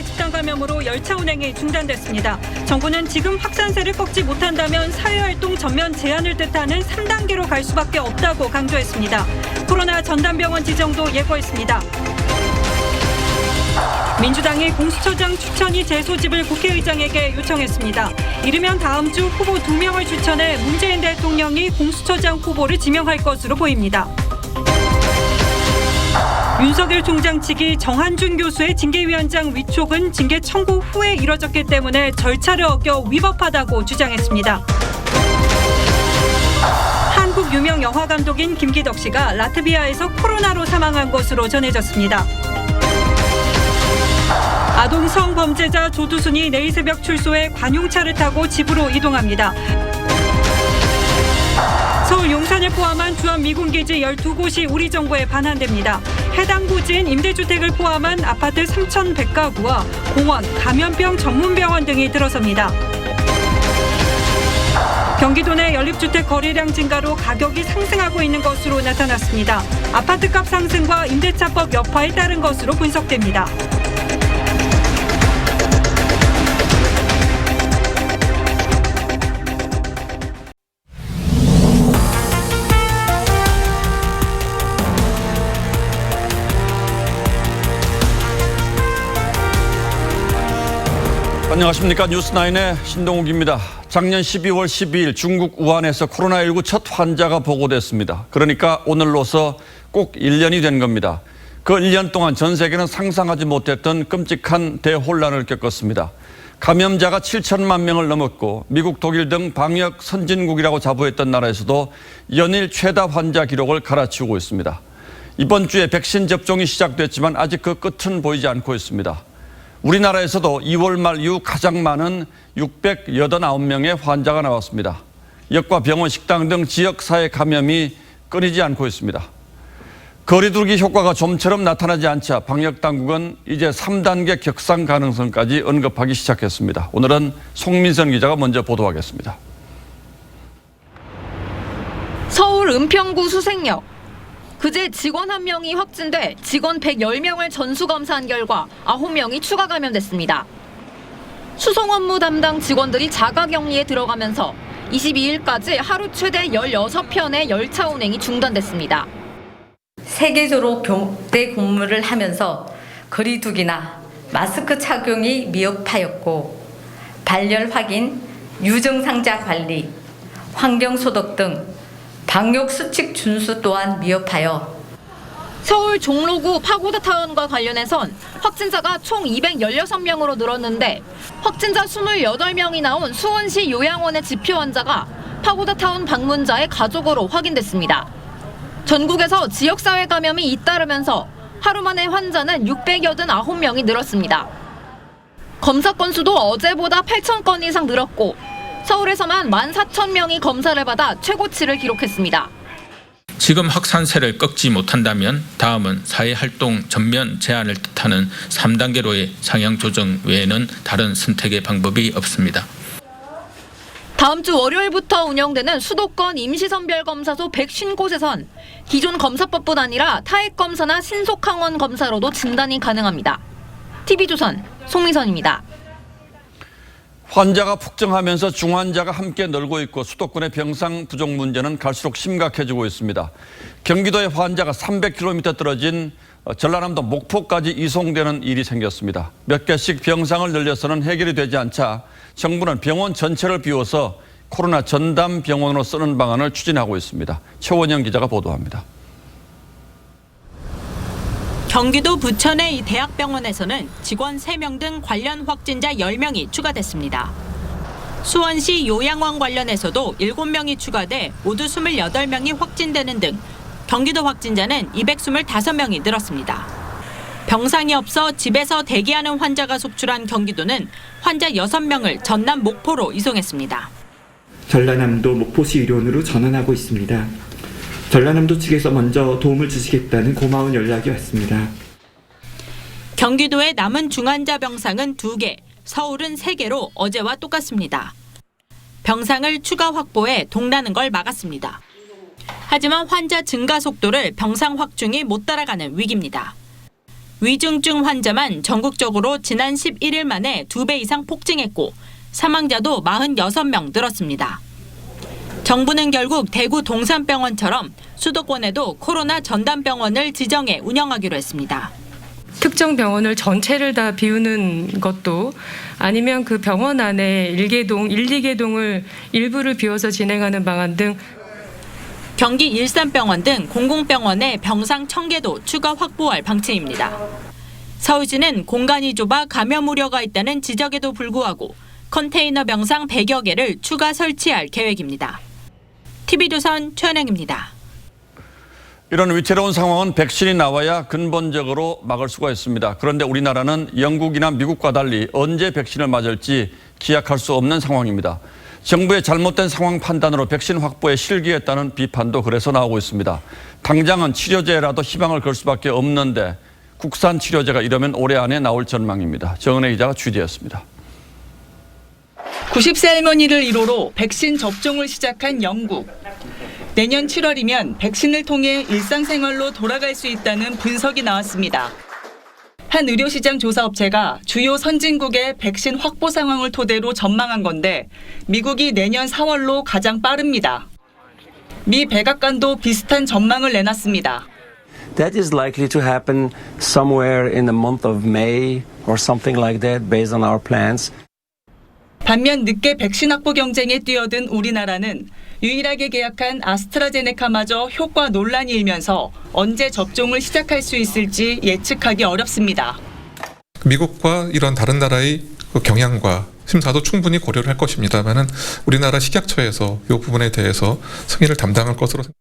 집단 감염으로 열차 운행이 중단됐습니다. 정부는 지금 확산세를 꺾지 못한다면 사회활동 전면 제한을 뜻하는 3단계로 갈 수밖에 없다고 강조했습니다. 코로나 전담병원 지정도 예고했습니다. 민주당이 공수처장 추천위 재소집을 국회의장에게 요청했습니다. 이르면 다음 주 후보 2명을 추천해 문재인 대통령이 공수처장 후보를 지명할 것으로 보입니다. 윤석열 총장 측이 정한준 교수의 징계위원장 위촉은 징계 청구 후에 이뤄졌기 때문에 절차를 어겨 위법하다고 주장했습니다. 한국 유명 영화감독인 김기덕 씨가 라트비아에서 코로나로 사망한 것으로 전해졌습니다. 아동 성범죄자 조두순이 내일 새벽 출소해 관용차를 타고 집으로 이동합니다. 서울 용산을 포함한 주한미군기지 12곳이 우리 정부에 반환됩니다. 해당 부지인 임대주택을 포함한 아파트 3,100가구와 공원, 감염병 전문병원 등이 들어섭니다. 경기도 내 연립주택 거래량 증가로 가격이 상승하고 있는 것으로 나타났습니다. 아파트값 상승과 임대차법 여파에 따른 것으로 분석됩니다. 안녕하십니까. 뉴스9의 신동욱입니다. 작년 12월 12일 중국 우한에서 코로나19 첫 환자가 보고됐습니다. 그러니까 오늘로서 꼭 1년이 된 겁니다. 그 1년 동안 전 세계는 상상하지 못했던 끔찍한 대혼란을 겪었습니다. 감염자가 7천만 명을 넘었고 미국, 독일 등 방역 선진국이라고 자부했던 나라에서도 연일 최다 환자 기록을 갈아치우고 있습니다. 이번 주에 백신 접종이 시작됐지만 아직 그 끝은 보이지 않고 있습니다. 우리나라에서도 2월 말 이후 가장 많은 689명의 환자가 나왔습니다. 역과 병원, 식당 등 지역사회 감염이 끊이지 않고 있습니다. 거리두기 효과가 좀처럼 나타나지 않자 방역당국은 이제 3단계 격상 가능성까지 언급하기 시작했습니다. 오늘은 송민선 기자가 먼저 보도하겠습니다. 서울 은평구 수색역. 그제 직원 1명이 확진돼 직원 110명을 전수검사한 결과 9명이 추가 감염됐습니다. 수송 업무 담당 직원들이 자가격리에 들어가면서 22일까지 하루 최대 16편의 열차 운행이 중단됐습니다. 세계적으로 교대 근무를 하면서 거리두기나 마스크 착용이 미흡하였고 발열 확인, 유증상자 관리, 환경소독 등 방역수칙 준수 또한 미흡하여 서울 종로구 파고다타운과 관련해선 확진자가 총 216명으로 늘었는데 확진자 28명이 나온 수원시 요양원의 지표 환자가 파고다타운 방문자의 가족으로 확인됐습니다. 전국에서 지역사회 감염이 잇따르면서 하루 만에 환자는 689명이 늘었습니다. 검사 건수도 어제보다 8,000건 이상 늘었고 서울에서만 14,000명이 검사를 받아 최고치를 기록했습니다. 지금 확산세를 꺾지 못한다면 다음은 사회활동 전면 제한을 뜻하는 3단계로의 상향 조정 외에는 다른 선택의 방법이 없습니다. 다음 주 월요일부터 운영되는 수도권 임시선별검사소 150곳에선 기존 검사법뿐 아니라 타액검사나 신속항원 검사로도 진단이 가능합니다. TV조선 송미선입니다. 환자가 폭증하면서 중환자가 함께 늘고 있고 수도권의 병상 부족 문제는 갈수록 심각해지고 있습니다. 경기도의 환자가 300km 떨어진 전라남도 목포까지 이송되는 일이 생겼습니다. 몇 개씩 병상을 늘려서는 해결이 되지 않자 정부는 병원 전체를 비워서 코로나 전담 병원으로 쓰는 방안을 추진하고 있습니다. 최원영 기자가 보도합니다. 경기도 부천의 이 대학병원에서는 직원 3명 등 관련 확진자 10명이 추가됐습니다. 수원시 요양원 관련해서도 7명이 추가돼 모두 28명이 확진되는 등 경기도 확진자는 225명이 늘었습니다. 병상이 없어 집에서 대기하는 환자가 속출한 경기도는 환자 6명을 전남 목포로 이송했습니다. 전라남도 목포시 의료원으로 전환하고 있습니다. 전라남도 측에서 먼저 도움을 주시겠다는 고마운 연락이 왔습니다. 경기도의 남은 중환자 병상은 2개, 서울은 3개로 어제와 똑같습니다. 병상을 추가 확보해 동나는 걸 막았습니다. 하지만 환자 증가 속도를 병상 확충이 못 따라가는 위기입니다. 위중증 환자만 전국적으로 지난 11일 만에 2배 이상 폭증했고 사망자도 46명 늘었습니다. 정부는 결국 대구 동산병원처럼 수도권에도 코로나 전담병원을 지정해 운영하기로 했습니다. 특정 병원을 전체를 다 비우는 것도 아니면 그 병원 안에 1개동, 1, 2개동을 일부를 비워서 진행하는 방안 등 경기 일산병원 등 공공병원의 병상 1000개도 추가 확보할 방침입니다. 서울시는 공간이 좁아 감염 우려가 있다는 지적에도 불구하고 컨테이너 병상 100여 개를 추가 설치할 계획입니다. TV조선 최은영입니다. 이런 위태로운 상황은 백신이 나와야 근본적으로 막을 수가 있습니다. 그런데 우리나라는 영국이나 미국과 달리 언제 백신을 맞을지 기약할 수 없는 상황입니다. 정부의 잘못된 상황 판단으로 백신 확보에 실기했다는 비판도 그래서 나오고 있습니다. 당장은 치료제라도 희망을 걸 수밖에 없는데 국산 치료제가 이러면 올해 안에 나올 전망입니다. 정은혜 기자가 취재했습니다. 90세 할머니를 1호로 백신 접종을 시작한 영국. 내년 7월이면 백신을 통해 일상생활로 돌아갈 수 있다는 분석이 나왔습니다. 한 의료시장 조사업체가 주요 선진국의 백신 확보 상황을 토대로 전망한 건데 미국이 내년 4월로 가장 빠릅니다. 미 백악관도 비슷한 전망을 내놨습니다. That is likely to happen somewhere in the month of May or something like that based on our plans. 반면 늦게 백신 확보 경쟁에 뛰어든 우리나라는 유일하게 계약한 아스트라제네카마저 효과 논란이 일면서 언제 접종을 시작할 수 있을지 예측하기 어렵습니다. 미국과 이런 다른 나라의 경향과 심사도 충분히 고려를 할 것입니다만은 우리나라 식약처에서 이 부분에 대해서 승인을 담당할 것으로 생각합니다.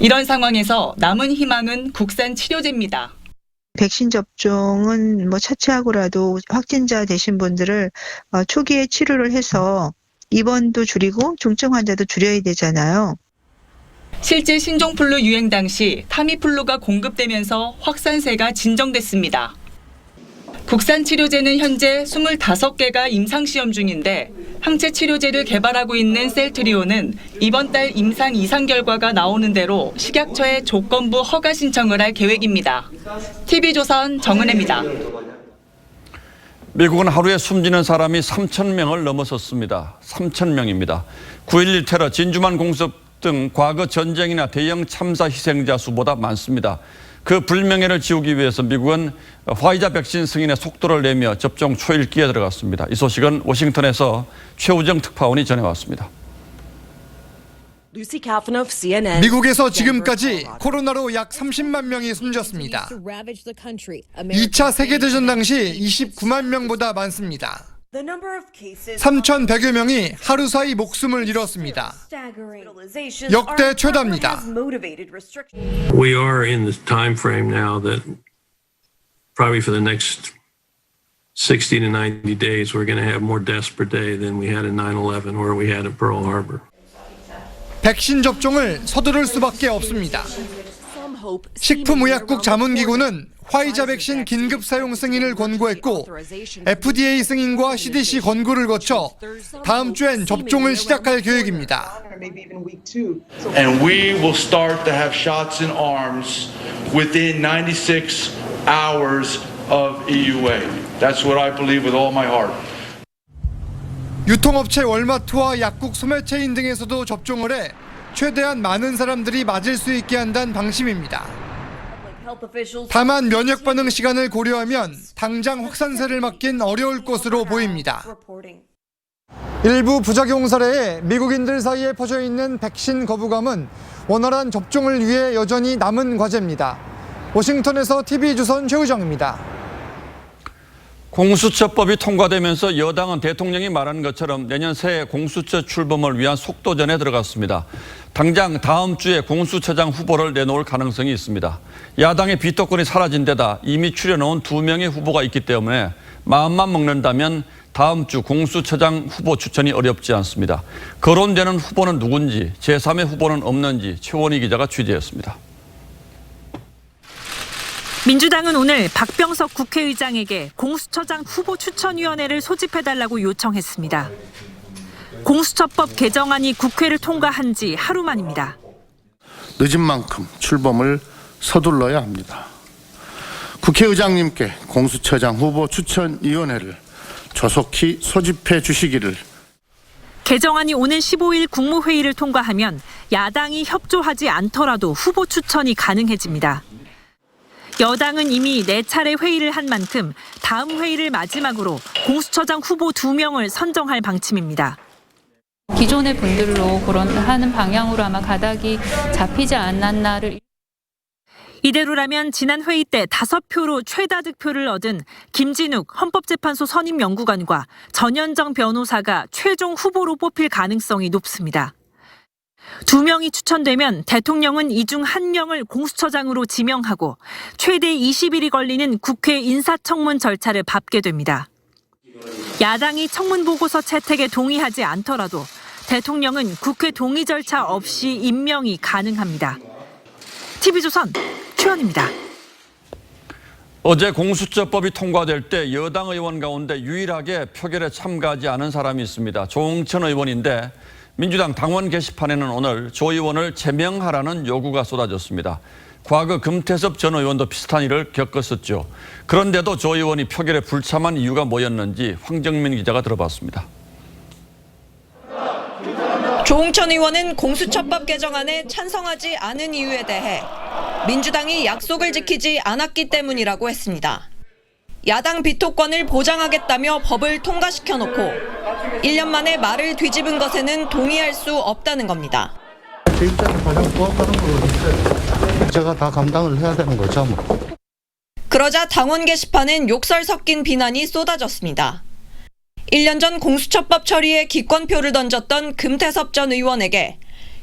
이런 상황에서 남은 희망은 국산 치료제입니다. 백신 접종은 차치하고라도 확진자 되신 분들을 초기에 치료를 해서 입원도 줄이고 중증 환자도 줄여야 되잖아요. 실제 신종플루 유행 당시 타미플루가 공급되면서 확산세가 진정됐습니다. 국산 치료제는 현재 25개가 임상시험 중인데 항체 치료제를 개발하고 있는 셀트리온은 이번 달 임상 이상 결과가 나오는 대로 식약처에 조건부 허가 신청을 할 계획입니다. TV조선 정은혜입니다. 미국은 하루에 숨지는 사람이 3,000명을 넘어섰습니다. 3,000명입니다. 9.11 테러, 진주만 공습 등 과거 전쟁이나 대형 참사 희생자 수보다 많습니다. 그 불명예를 지우기 위해서 미국은 화이자 백신 승인에 속도를 내며 접종 초읽기에 들어갔습니다. 이 소식은 워싱턴에서 최우정 특파원이 전해왔습니다. 미국에서 지금까지 코로나로 약 30만 명이 숨졌습니다. 2차 세계대전 당시 29만 명보다 많습니다. 3,100여 명이 하루 사이 목숨을 잃었습니다. 역대 최다입니다. We are in the time frame now that probably for the next 60 to 90 days we're going to have more deaths per day than we had in 9/11 or we had in Pearl Harbor. 백신 접종을 서두를 수밖에 없습니다. 식품의약국 자문기구는 화이자 백신 긴급 사용 승인을 권고했고 FDA 승인과 CDC 권고를 거쳐 다음 주엔 접종을 시작할 계획입니다. And we will start to have shots in arms within 96 hours of EUA. That's what I believe with all my heart. 유통업체 월마트와 약국 소매체인 등에서도 접종을 해 최대한 많은 사람들이 맞을 수 있게 한다는 방침입니다. 다만 면역 반응 시간을 고려하면 당장 확산세를 막긴 어려울 것으로 보입니다. 일부 부작용 사례에 미국인들 사이에 퍼져 있는 백신 거부감은 원활한 접종을 위해 여전히 남은 과제입니다. 워싱턴에서 TV조선 최우정입니다. 공수처법이 통과되면서 여당은 대통령이 말한 것처럼 내년 새해 공수처 출범을 위한 속도전에 들어갔습니다. 당장 다음 주에 공수처장 후보를 내놓을 가능성이 있습니다. 야당의 비토권이 사라진 데다 이미 추려놓은 2명의 후보가 있기 때문에 마음만 먹는다면 다음 주 공수처장 후보 추천이 어렵지 않습니다. 거론되는 후보는 누군지, 제3의 후보는 없는지 최원희 기자가 취재했습니다. 민주당은 오늘 박병석 국회의장에게 공수처장 후보 추천위원회를 소집해달라고 요청했습니다. 공수처법 개정안이 국회를 통과한 지 하루 만입니다. 늦은 만큼 출범을 서둘러야 합니다. 국회의장님께 공수처장 후보 추천위원회를 조속히 소집해 주시기를. 개정안이 오는 15일 국무회의를 통과하면 야당이 협조하지 않더라도 후보 추천이 가능해집니다. 여당은 이미 4차례 회의를 한 만큼 다음 회의를 마지막으로 공수처장 후보 2명을 선정할 방침입니다. 기존의 분들로 그런 하는 방향으로 아마 가닥이 잡히지 않았나를. 이대로라면 지난 회의 때 5표로 최다 득표를 얻은 김진욱 헌법재판소 선임연구관과 전현정 변호사가 최종 후보로 뽑힐 가능성이 높습니다. 2명이 추천되면 대통령은 이 중 1명을 공수처장으로 지명하고 최대 20일이 걸리는 국회 인사청문 절차를 밟게 됩니다. 야당이 청문보고서 채택에 동의하지 않더라도 대통령은 국회 동의 절차 없이 임명이 가능합니다. TV조선 최원입니다. 어제 공수처법이 통과될 때 여당 의원 가운데 유일하게 표결에 참가하지 않은 사람이 있습니다. 조응천 의원인데 민주당 당원 게시판에는 오늘 조 의원을 제명하라는 요구가 쏟아졌습니다. 과거 금태섭 전 의원도 비슷한 일을 겪었었죠. 그런데도 조 의원이 표결에 불참한 이유가 뭐였는지 황정민 기자가 들어봤습니다. 조응천 의원은 공수처법 개정안에 찬성하지 않은 이유에 대해 민주당이 약속을 지키지 않았기 때문이라고 했습니다. 야당 비토권을 보장하겠다며 법을 통과시켜놓고 1년 만에 말을 뒤집은 것에는 동의할 수 없다는 겁니다. 제 입장에 가장 부합하는 거니까 제가 다 감당을 해야 되는 거죠. 그러자 당원 게시판엔 욕설 섞인 비난이 쏟아졌습니다. 1년 전 공수처법 처리에 기권표를 던졌던 금태섭 전 의원에게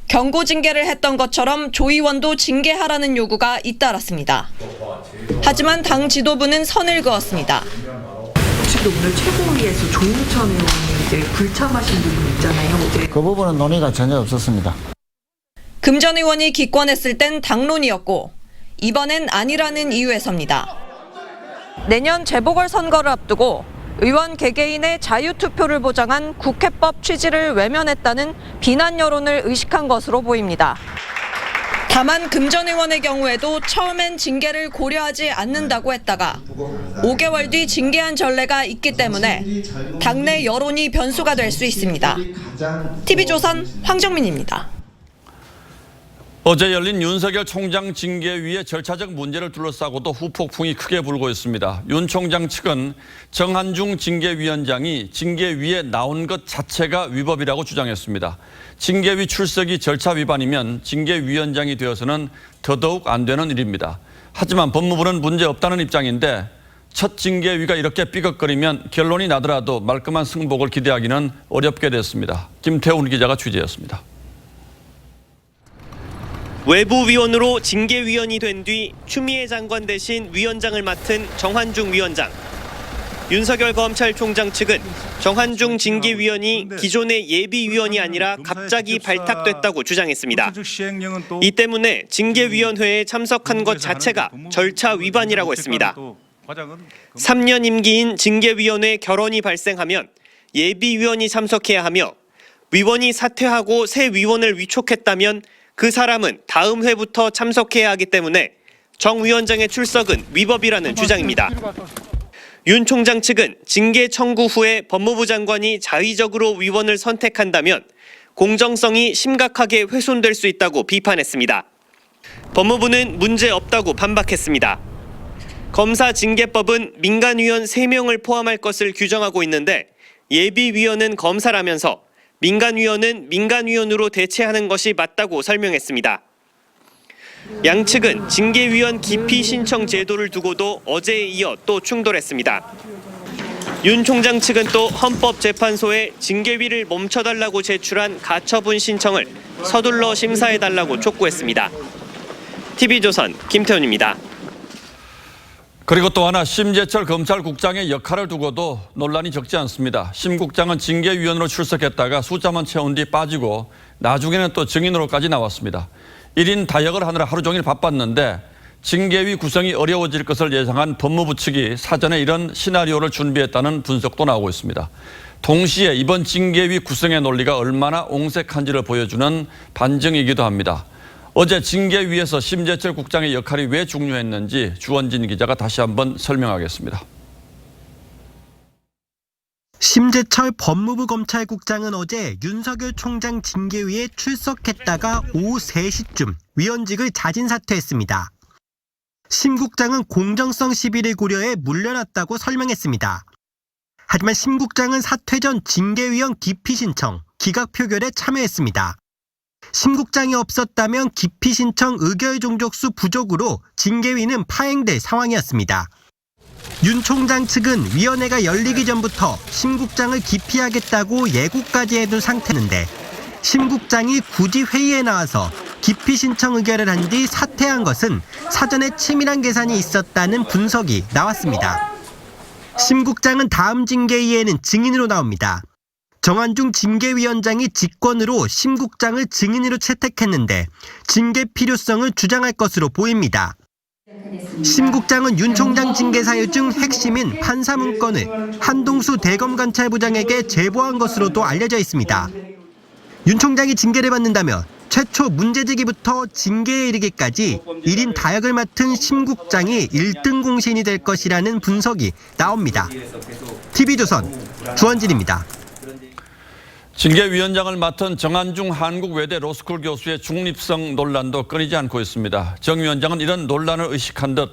경고 징계를 했던 것처럼 조 의원도 징계하라는 요구가 잇따랐습니다. 하지만 당 지도부는 선을 그었습니다. 지금 오늘 최고위에서 조응천 의원이 이제 불참하신 부분 있잖아요. 어제. 그 부분은 논의가 전혀 없었습니다. 금 전 의원이 기권했을 땐 당론이었고 이번엔 아니라는 이유에서입니다. 내년 재보궐선거를 앞두고 의원 개개인의 자유투표를 보장한 국회법 취지를 외면했다는 비난 여론을 의식한 것으로 보입니다. 다만 금 전 의원의 경우에도 처음엔 징계를 고려하지 않는다고 했다가 5개월 뒤 징계한 전례가 있기 때문에 당내 여론이 변수가 될 수 있습니다. TV조선 황정민입니다. 어제 열린 윤석열 총장 징계위의 절차적 문제를 둘러싸고도 후폭풍이 크게 불고 있습니다. 윤 총장 측은 정한중 징계위원장이 징계위에 나온 것 자체가 위법이라고 주장했습니다. 징계위 출석이 절차 위반이면 징계위원장이 되어서는 더더욱 안 되는 일입니다. 하지만 법무부는 문제 없다는 입장인데 첫 징계위가 이렇게 삐걱거리면 결론이 나더라도 말끔한 승복을 기대하기는 어렵게 됐습니다. 김태훈 기자가 취재했습니다. 외부위원으로 징계위원이 된 뒤 추미애 장관 대신 위원장을 맡은 정한중 위원장. 윤석열 검찰총장 측은 정한중 징계위원이 기존의 예비위원이 아니라 갑자기 발탁됐다고 주장했습니다. 이 때문에 징계위원회에 참석한 것 자체가 절차 위반이라고 했습니다. 3년 임기인 징계위원회 결원이 발생하면 예비위원이 참석해야 하며 위원이 사퇴하고 새 위원을 위촉했다면 그 사람은 다음 회부터 참석해야 하기 때문에 정 위원장의 출석은 위법이라는 주장입니다. 윤 총장 측은 징계 청구 후에 법무부 장관이 자의적으로 위원을 선택한다면 공정성이 심각하게 훼손될 수 있다고 비판했습니다. 법무부는 문제 없다고 반박했습니다. 검사징계법은 민간위원 3명을 포함할 것을 규정하고 있는데 예비위원은 검사라면서 민간위원은 민간위원으로 대체하는 것이 맞다고 설명했습니다. 양측은 징계위원 기피 신청 제도를 두고도 어제에 이어 또 충돌했습니다. 윤 총장 측은 또 헌법재판소에 징계위를 멈춰달라고 제출한 가처분 신청을 서둘러 심사해달라고 촉구했습니다. TV조선 김태훈입니다. 그리고 또 하나 심재철 검찰국장의 역할을 두고도 논란이 적지 않습니다. 심 국장은 징계위원으로 출석했다가 숫자만 채운 뒤 빠지고 나중에는 또 증인으로까지 나왔습니다. 1인 다역을 하느라 하루 종일 바빴는데 징계위 구성이 어려워질 것을 예상한 법무부 측이 사전에 이런 시나리오를 준비했다는 분석도 나오고 있습니다. 동시에 이번 징계위 구성의 논리가 얼마나 옹색한지를 보여주는 반증이기도 합니다. 어제 징계위에서 심재철 국장의 역할이 왜 중요했는지 주원진 기자가 다시 한번 설명하겠습니다. 심재철 법무부 검찰국장은 어제 윤석열 총장 징계위에 출석했다가 오후 3시쯤 위원직을 자진 사퇴했습니다. 심 국장은 공정성 시비를 고려해 물러났다고 설명했습니다. 하지만 심 국장은 사퇴 전 징계위원 기피 신청, 기각 표결에 참여했습니다. 심 국장이 없었다면 기피 신청 의결 종족수 부족으로 징계위는 파행될 상황이었습니다. 윤 총장 측은 위원회가 열리기 전부터 심 국장을 기피하겠다고 예고까지 해둔 상태인데 심 국장이 굳이 회의에 나와서 기피 신청 의결을 한 뒤 사퇴한 것은 사전에 치밀한 계산이 있었다는 분석이 나왔습니다. 심 국장은 다음 징계위에는 증인으로 나옵니다. 정한중 징계위원장이 직권으로 심 국장을 증인으로 채택했는데 징계 필요성을 주장할 것으로 보입니다. 심 국장은 윤 총장 징계 사유 중 핵심인 판사 문건을 한동수 대검감찰부장에게 제보한 것으로도 알려져 있습니다. 윤 총장이 징계를 받는다면 최초 문제제기부터 징계에 이르기까지 1인 다역을 맡은 심 국장이 1등 공신이 될 것이라는 분석이 나옵니다. TV조선 주원진입니다. 징계위원장을 맡은 정한중 한국외대 로스쿨 교수의 중립성 논란도 끊이지 않고 있습니다. 정 위원장은 이런 논란을 의식한 듯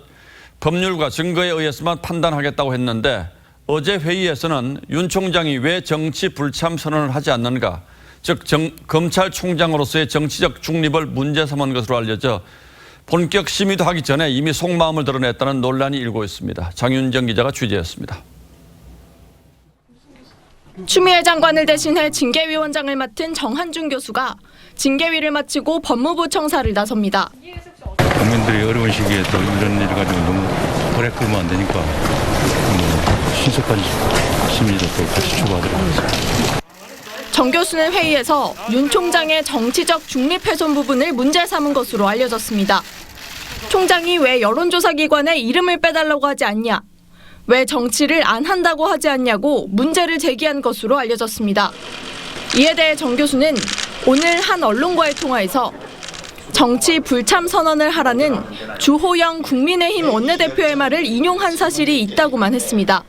법률과 증거에 의해서만 판단하겠다고 했는데 어제 회의에서는 윤 총장이 왜 정치 불참 선언을 하지 않는가, 즉 검찰총장으로서의 정치적 중립을 문제 삼은 것으로 알려져 본격 심의도 하기 전에 이미 속마음을 드러냈다는 논란이 일고 있습니다. 장윤정 기자가 취재했습니다. 추미애 장관을 대신해 징계위원장을 맡은 정한중 교수가 징계위를 마치고 법무부 청사를 나섭니다. 국민들이 어려운 시기에 또 이런 일 가지고 너무 오래 끌면 안 되니까 신속한 심의도 또 같이 추구하도록 하겠습니다. 정 교수는 회의에서 윤 총장의 정치적 중립 훼손 부분을 문제 삼은 것으로 알려졌습니다. 총장이 왜 여론조사기관에 이름을 빼달라고 하지 않냐, 왜 정치를 안 한다고 하지 않냐고 문제를 제기한 것으로 알려졌습니다. 이에 대해 정 교수는 오늘 한 언론과의 통화에서 정치 불참 선언을 하라는 주호영 국민의힘 원내대표의 말을 인용한 사실이 있다고만 했습니다.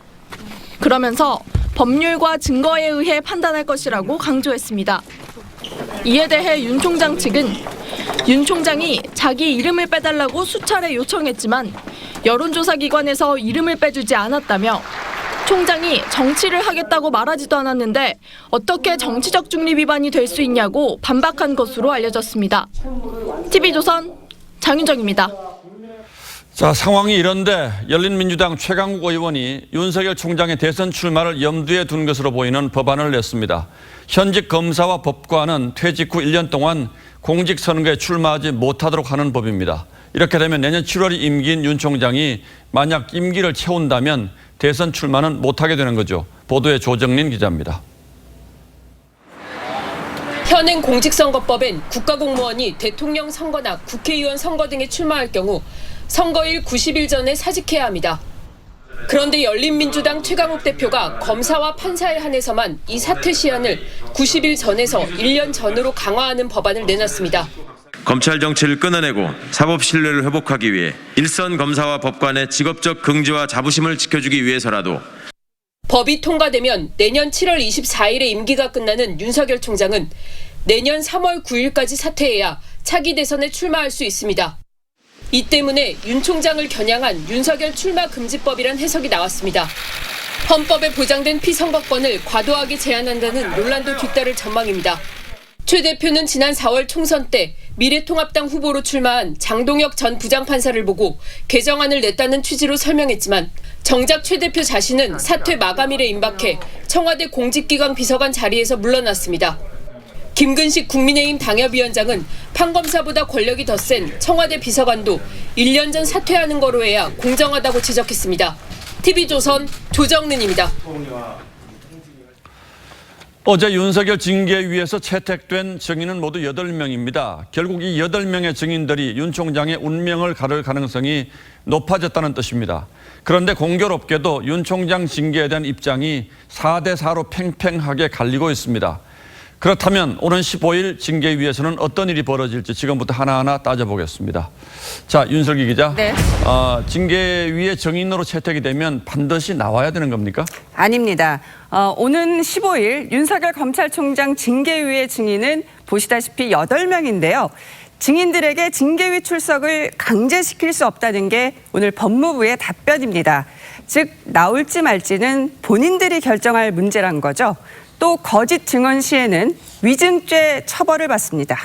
그러면서 법률과 증거에 의해 판단할 것이라고 강조했습니다. 이에 대해 윤 총장 측은 윤 총장이 자기 이름을 빼달라고 수차례 요청했지만 여론조사기관에서 이름을 빼주지 않았다며 총장이 정치를 하겠다고 말하지도 않았는데 어떻게 정치적 중립 위반이 될 수 있냐고 반박한 것으로 알려졌습니다. TV조선 장윤정입니다. 자, 상황이 이런데 열린민주당 최강욱 의원이 윤석열 총장의 대선 출마를 염두에 둔 것으로 보이는 법안을 냈습니다. 현직 검사와 법관은 퇴직 후 1년 동안 공직선거에 출마하지 못하도록 하는 법입니다. 이렇게 되면 내년 7월이 임기인 윤 총장이 만약 임기를 채운다면 대선 출마는 못하게 되는 거죠. 보도에 조정린 기자입니다. 현행 공직선거법엔 국가공무원이 대통령 선거나 국회의원 선거 등에 출마할 경우 선거일 90일 전에 사직해야 합니다. 그런데 열린민주당 최강욱 대표가 검사와 판사에 한해서만 이 사퇴 시한을 90일 전에서 1년 전으로 강화하는 법안을 내놨습니다. 검찰 정치를 끊어내고 사법 신뢰를 회복하기 위해 일선 검사와 법관의 직업적 긍지와 자부심을 지켜주기 위해서라도 법이 통과되면 내년 7월 24일에 임기가 끝나는 윤석열 총장은 내년 3월 9일까지 사퇴해야 차기 대선에 출마할 수 있습니다. 이 때문에 윤 총장을 겨냥한 윤석열 출마 금지법이란 해석이 나왔습니다. 헌법에 보장된 피선거권을 과도하게 제한한다는 논란도 뒤따를 전망입니다. 최 대표는 지난 4월 총선 때 미래통합당 후보로 출마한 장동혁 전 부장판사를 보고 개정안을 냈다는 취지로 설명했지만 정작 최 대표 자신은 사퇴 마감일에 임박해 청와대 공직기강 비서관 자리에서 물러났습니다. 김근식 국민의힘 당협위원장은 판검사보다 권력이 더 센 청와대 비서관도 1년 전 사퇴하는 거로 해야 공정하다고 지적했습니다. TV조선 조정른입니다. 어제 윤석열 징계위에서 채택된 증인은 모두 8명입니다. 결국 이 8명의 증인들이 윤 총장의 운명을 가를 가능성이 높아졌다는 뜻입니다. 그런데 공교롭게도 윤 총장 징계에 대한 입장이 4대 4로 팽팽하게 갈리고 있습니다. 그렇다면 오는 15일 징계위에서는 어떤 일이 벌어질지 지금부터 하나하나 따져보겠습니다. 자, 윤슬기 기자. 네. 징계위의 정인으로 채택이 되면 반드시 나와야 되는 겁니까? 아닙니다. 오는 15일 윤석열 검찰총장 징계위의 증인은 보시다시피 8명인데요. 증인들에게 징계위 출석을 강제시킬 수 없다는 게 오늘 법무부의 답변입니다. 즉 나올지 말지는 본인들이 결정할 문제란 거죠. 또 거짓 증언 시에는 위증죄 처벌을 받습니다.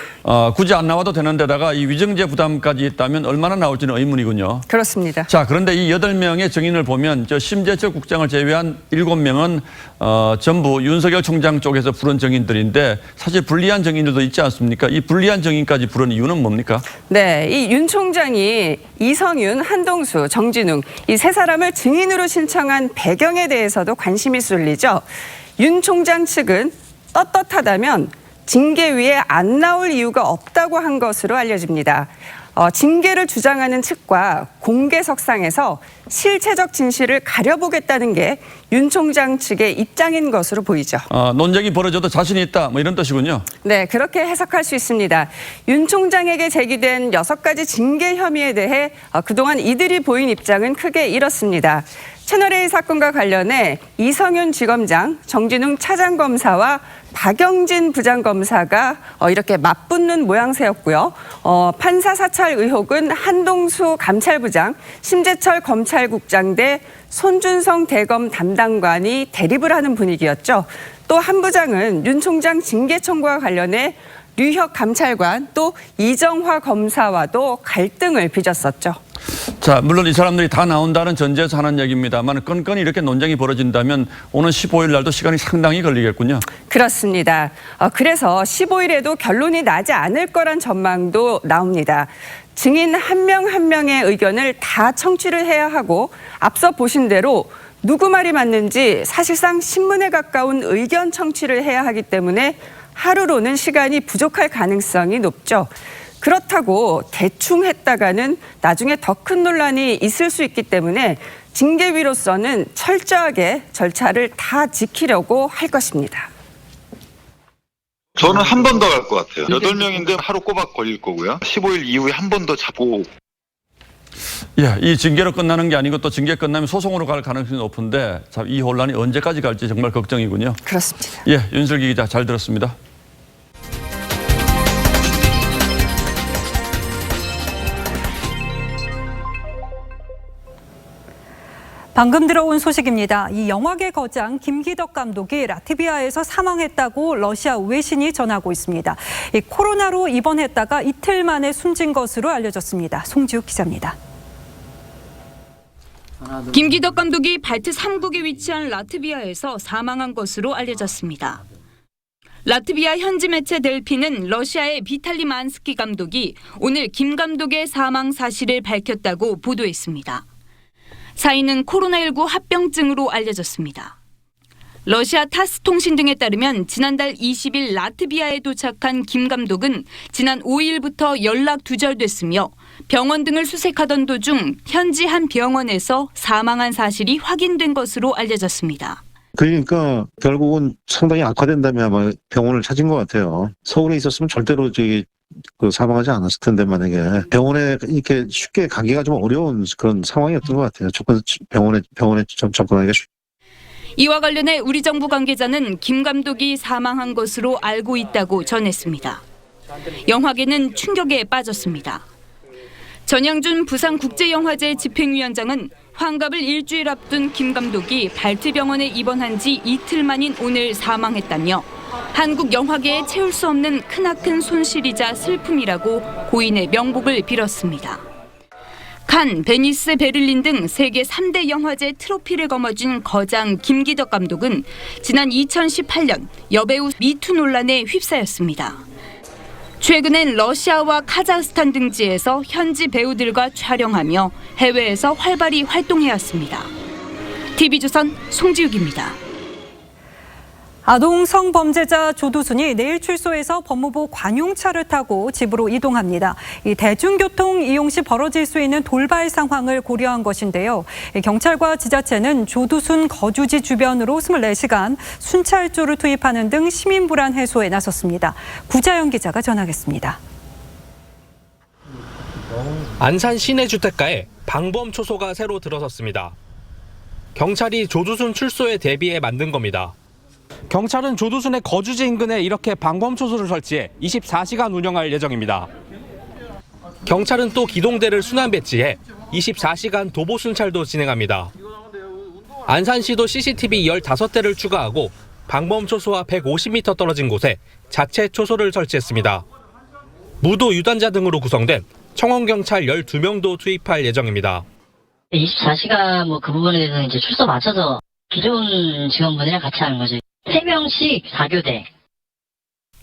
굳이 안 나와도 되는 데다가 이 위증죄 부담까지 있다면 얼마나 나올지는 의문이군요. 그렇습니다. 자, 그런데 이 8명의 증인을 보면 심재철 국장을 제외한 7명은 전부 윤석열 총장 쪽에서 부른 증인들인데 사실 불리한 증인들도 있지 않습니까? 이 불리한 증인까지 부른 이유는 뭡니까? 네, 이 윤 총장이 이성윤, 한동수, 정진웅 이 세 사람을 증인으로 신청한 배경에 대해서도 관심이 쏠리죠. 윤 총장 측은 떳떳하다면 징계위에 안 나올 이유가 없다고 한 것으로 알려집니다. 징계를 주장하는 측과 공개석상에서 실체적 진실을 가려보겠다는 게 윤 총장 측의 입장인 것으로 보이죠. 논쟁이 벌어져도 자신이 있다 뭐 이런 뜻이군요. 네, 그렇게 해석할 수 있습니다. 윤 총장에게 제기된 6가지 징계 혐의에 대해 그동안 이들이 보인 입장은 크게 이렇습니다. 채널A 사건과 관련해 이성윤 지검장, 정진웅 차장검사와 박영진 부장검사가 이렇게 맞붙는 모양새였고요. 판사 사찰 의혹은 한동수 감찰부장, 심재철 검찰국장 대 손준성 대검 담당관이 대립을 하는 분위기였죠. 또 한 부장은 윤 총장 징계 청구와 관련해 류혁 감찰관 또 이정화 검사와도 갈등을 빚었었죠. 자, 물론 이 사람들이 다 나온다는 전제에서 하는 얘기입니다만 건건이 이렇게 논쟁이 벌어진다면 오는 15일 날도 시간이 상당히 걸리겠군요. 그렇습니다. 그래서 15일에도 결론이 나지 않을 거란 전망도 나옵니다. 증인 한 명 한 명의 의견을 다 청취를 해야 하고 앞서 보신 대로 누구 말이 맞는지 사실상 신문에 가까운 의견 청취를 해야 하기 때문에 하루로는 시간이 부족할 가능성이 높죠. 그렇다고 대충 했다가는 나중에 더 큰 논란이 있을 수 있기 때문에 징계위로서는 철저하게 절차를 다 지키려고 할 것입니다. 저는 한 번 더 갈 것 같아요. 8명인데 하루 꼬박 걸릴 거고요. 15일 이후에 한 번 더 잡고. 예, 이 징계로 끝나는 게 아니고 또 징계 끝나면 소송으로 갈 가능성이 높은데 참 이 혼란이 언제까지 갈지 정말 걱정이군요. 그렇습니다. 예, 윤슬기 기자 잘 들었습니다. 방금 들어온 소식입니다. 이 영화계 거장 김기덕 감독이 라트비아에서 사망했다고 러시아 외신이 전하고 있습니다. 이 코로나로 입원했다가 이틀 만에 숨진 것으로 알려졌습니다. 송지욱 기자입니다. 김기덕 감독이 발트 3국에 위치한 라트비아에서 사망한 것으로 알려졌습니다. 라트비아 현지 매체 델피는 러시아의 비탈리 만스키 감독이 오늘 김 감독의 사망 사실을 밝혔다고 보도했습니다. 사인은 코로나19 합병증으로 알려졌습니다. 러시아 타스 통신 등에 따르면 지난달 20일 라트비아에 도착한 김 감독은 지난 5일부터 연락 두절됐으며 병원 등을 수색하던 도중 현지 한 병원에서 사망한 사실이 확인된 것으로 알려졌습니다. 그러니까 결국은 상당히 악화된다면 아마 병원을 찾은 것 같아요. 서울에 있었으면 절대로 사망하지 않았을 텐데 만약에 병원에 이렇게 쉽게 가기가 좀 어려운 그런 상황이었던 것 같아요. 병원에 접근하기가 쉽. 이와 관련해 우리 정부 관계자는 김 감독이 사망한 것으로 알고 있다고 전했습니다. 영화계는 충격에 빠졌습니다. 전양준 부산국제영화제 집행위원장은 환갑을 일주일 앞둔 김 감독이 발트병원에 입원한 지 이틀 만인 오늘 사망했다며 한국 영화계에 채울 수 없는 크나큰 손실이자 슬픔이라고 고인의 명복을 빌었습니다. 칸, 베니스, 베를린 등 세계 3대 영화제 트로피를 거머쥔 거장 김기덕 감독은 지난 2018년 여배우 미투 논란에 휩싸였습니다. 최근엔 러시아와 카자흐스탄 등지에서 현지 배우들과 촬영하며 해외에서 활발히 활동해왔습니다. TV조선 송지욱입니다. 아동 성범죄자 조두순이 내일 출소해서 법무부 관용차를 타고 집으로 이동합니다. 이 대중교통 이용 시 벌어질 수 있는 돌발 상황을 고려한 것인데요. 경찰과 지자체는 조두순 거주지 주변으로 24시간 순찰조를 투입하는 등 시민 불안 해소에 나섰습니다. 구자연 기자가 전하겠습니다. 안산 시내 주택가에 방범 초소가 새로 들어섰습니다. 경찰이 조두순 출소에 대비해 만든 겁니다. 경찰은 조두순의 거주지 인근에 이렇게 방범 초소를 설치해 24시간 운영할 예정입니다. 경찰은 또 기동대를 순환 배치해 24시간 도보 순찰도 진행합니다. 안산시도 CCTV 15대를 추가하고 방범 초소와 150m 떨어진 곳에 자체 초소를 설치했습니다. 무도 유단자 등으로 구성된 청원경찰 12명도 투입할 예정입니다. 24시간 그 부분에 대해서 이제 출소 맞춰서 기존 직원분이랑 같이 하는 거죠. 3명씩 4교대.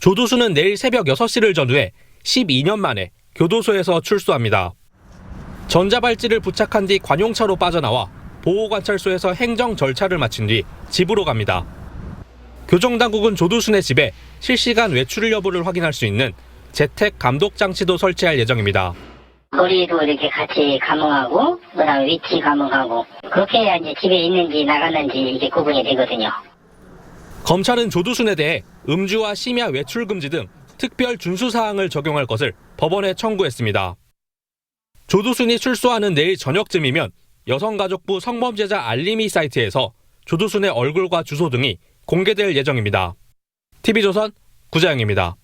조두순은 내일 새벽 6시를 전후해 12년 만에 교도소에서 출소합니다. 전자발찌를 부착한 뒤 관용차로 빠져나와 보호관찰소에서 행정 절차를 마친 뒤 집으로 갑니다. 교정당국은 조두순의 집에 실시간 외출 여부를 확인할 수 있는 재택 감독 장치도 설치할 예정입니다. 거리도 이렇게 같이 감응하고, 그다음에 위치 감응하고, 그렇게 해야 이제 집에 있는지 나갔는지 이게 구분이 되거든요. 검찰은 조두순에 대해 음주와 심야 외출 금지 등 특별 준수 사항을 적용할 것을 법원에 청구했습니다. 조두순이 출소하는 내일 저녁쯤이면 여성가족부 성범죄자 알림이 사이트에서 조두순의 얼굴과 주소 등이 공개될 예정입니다. TV조선 구자영입니다.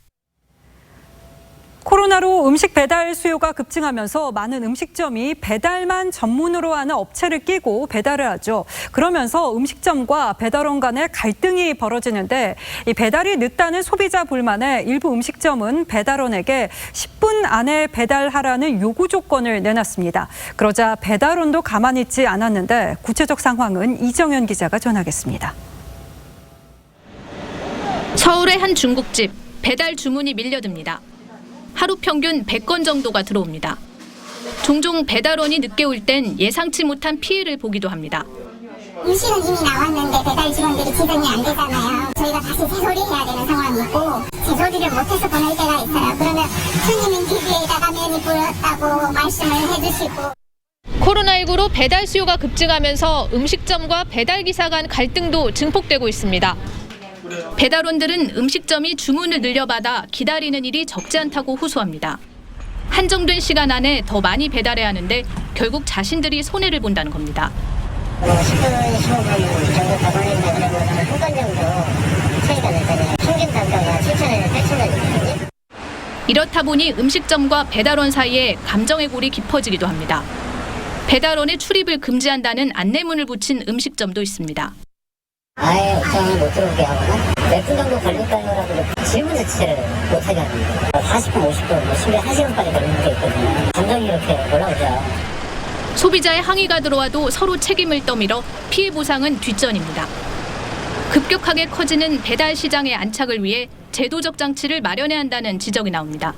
코로나로 음식 배달 수요가 급증하면서 많은 음식점이 배달만 전문으로 하는 업체를 끼고 배달을 하죠. 그러면서 음식점과 배달원 간의 갈등이 벌어지는데 이 배달이 늦다는 소비자 불만에 일부 음식점은 배달원에게 10분 안에 배달하라는 요구 조건을 내놨습니다. 그러자 배달원도 가만히 있지 않았는데 구체적 상황은 이정현 기자가 전하겠습니다. 서울의 한 중국집, 배달 주문이 밀려듭니다. 하루 평균 100건 정도가 들어옵니다. 종종 배달원이 늦게 올 땐 예상치 못한 피해를 보기도 합니다. 음식은 이미 나왔는데 배달 직원들이 지정이 안 되잖아요. 저희가 다시 재소리해야 되는 상황이고 재소리를 못해서 보낼 때가 있어요. 그러면 손님인 TV에다가 면이 불었다고 말씀을 해주시고. 코로나19로 배달 수요가 급증하면서 음식점과 배달기사 간 갈등도 증폭되고 있습니다. 배달원들은 음식점이 주문을 늘려받아 기다리는 일이 적지 않다고 호소합니다. 한정된 시간 안에 더 많이 배달해야 하는데 결국 자신들이 손해를 본다는 겁니다. 10분, 15분 정도 더 걸린다 그러면 한 건 정도 차이가 나잖아요. 평균 단가가 7,000원에서 8,000원이거든요. 이렇다 보니 음식점과 배달원 사이에 감정의 골이 깊어지기도 합니다. 배달원의 출입을 금지한다는 안내문을 붙인 음식점도 있습니다. 아예 옥상에 못 들어오게 하거나 몇 분 정도 걸릴까요라고 질문 자체를 못하게 합니다. 40분, 50분, 심지어 1시간까지 걸리는 게 있거든요. 감정이 이렇게 올라오죠. 소비자의 항의가 들어와도 서로 책임을 떠밀어 피해 보상은 뒷전입니다. 급격하게 커지는 배달 시장의 안착을 위해 제도적 장치를 마련해야 한다는 지적이 나옵니다.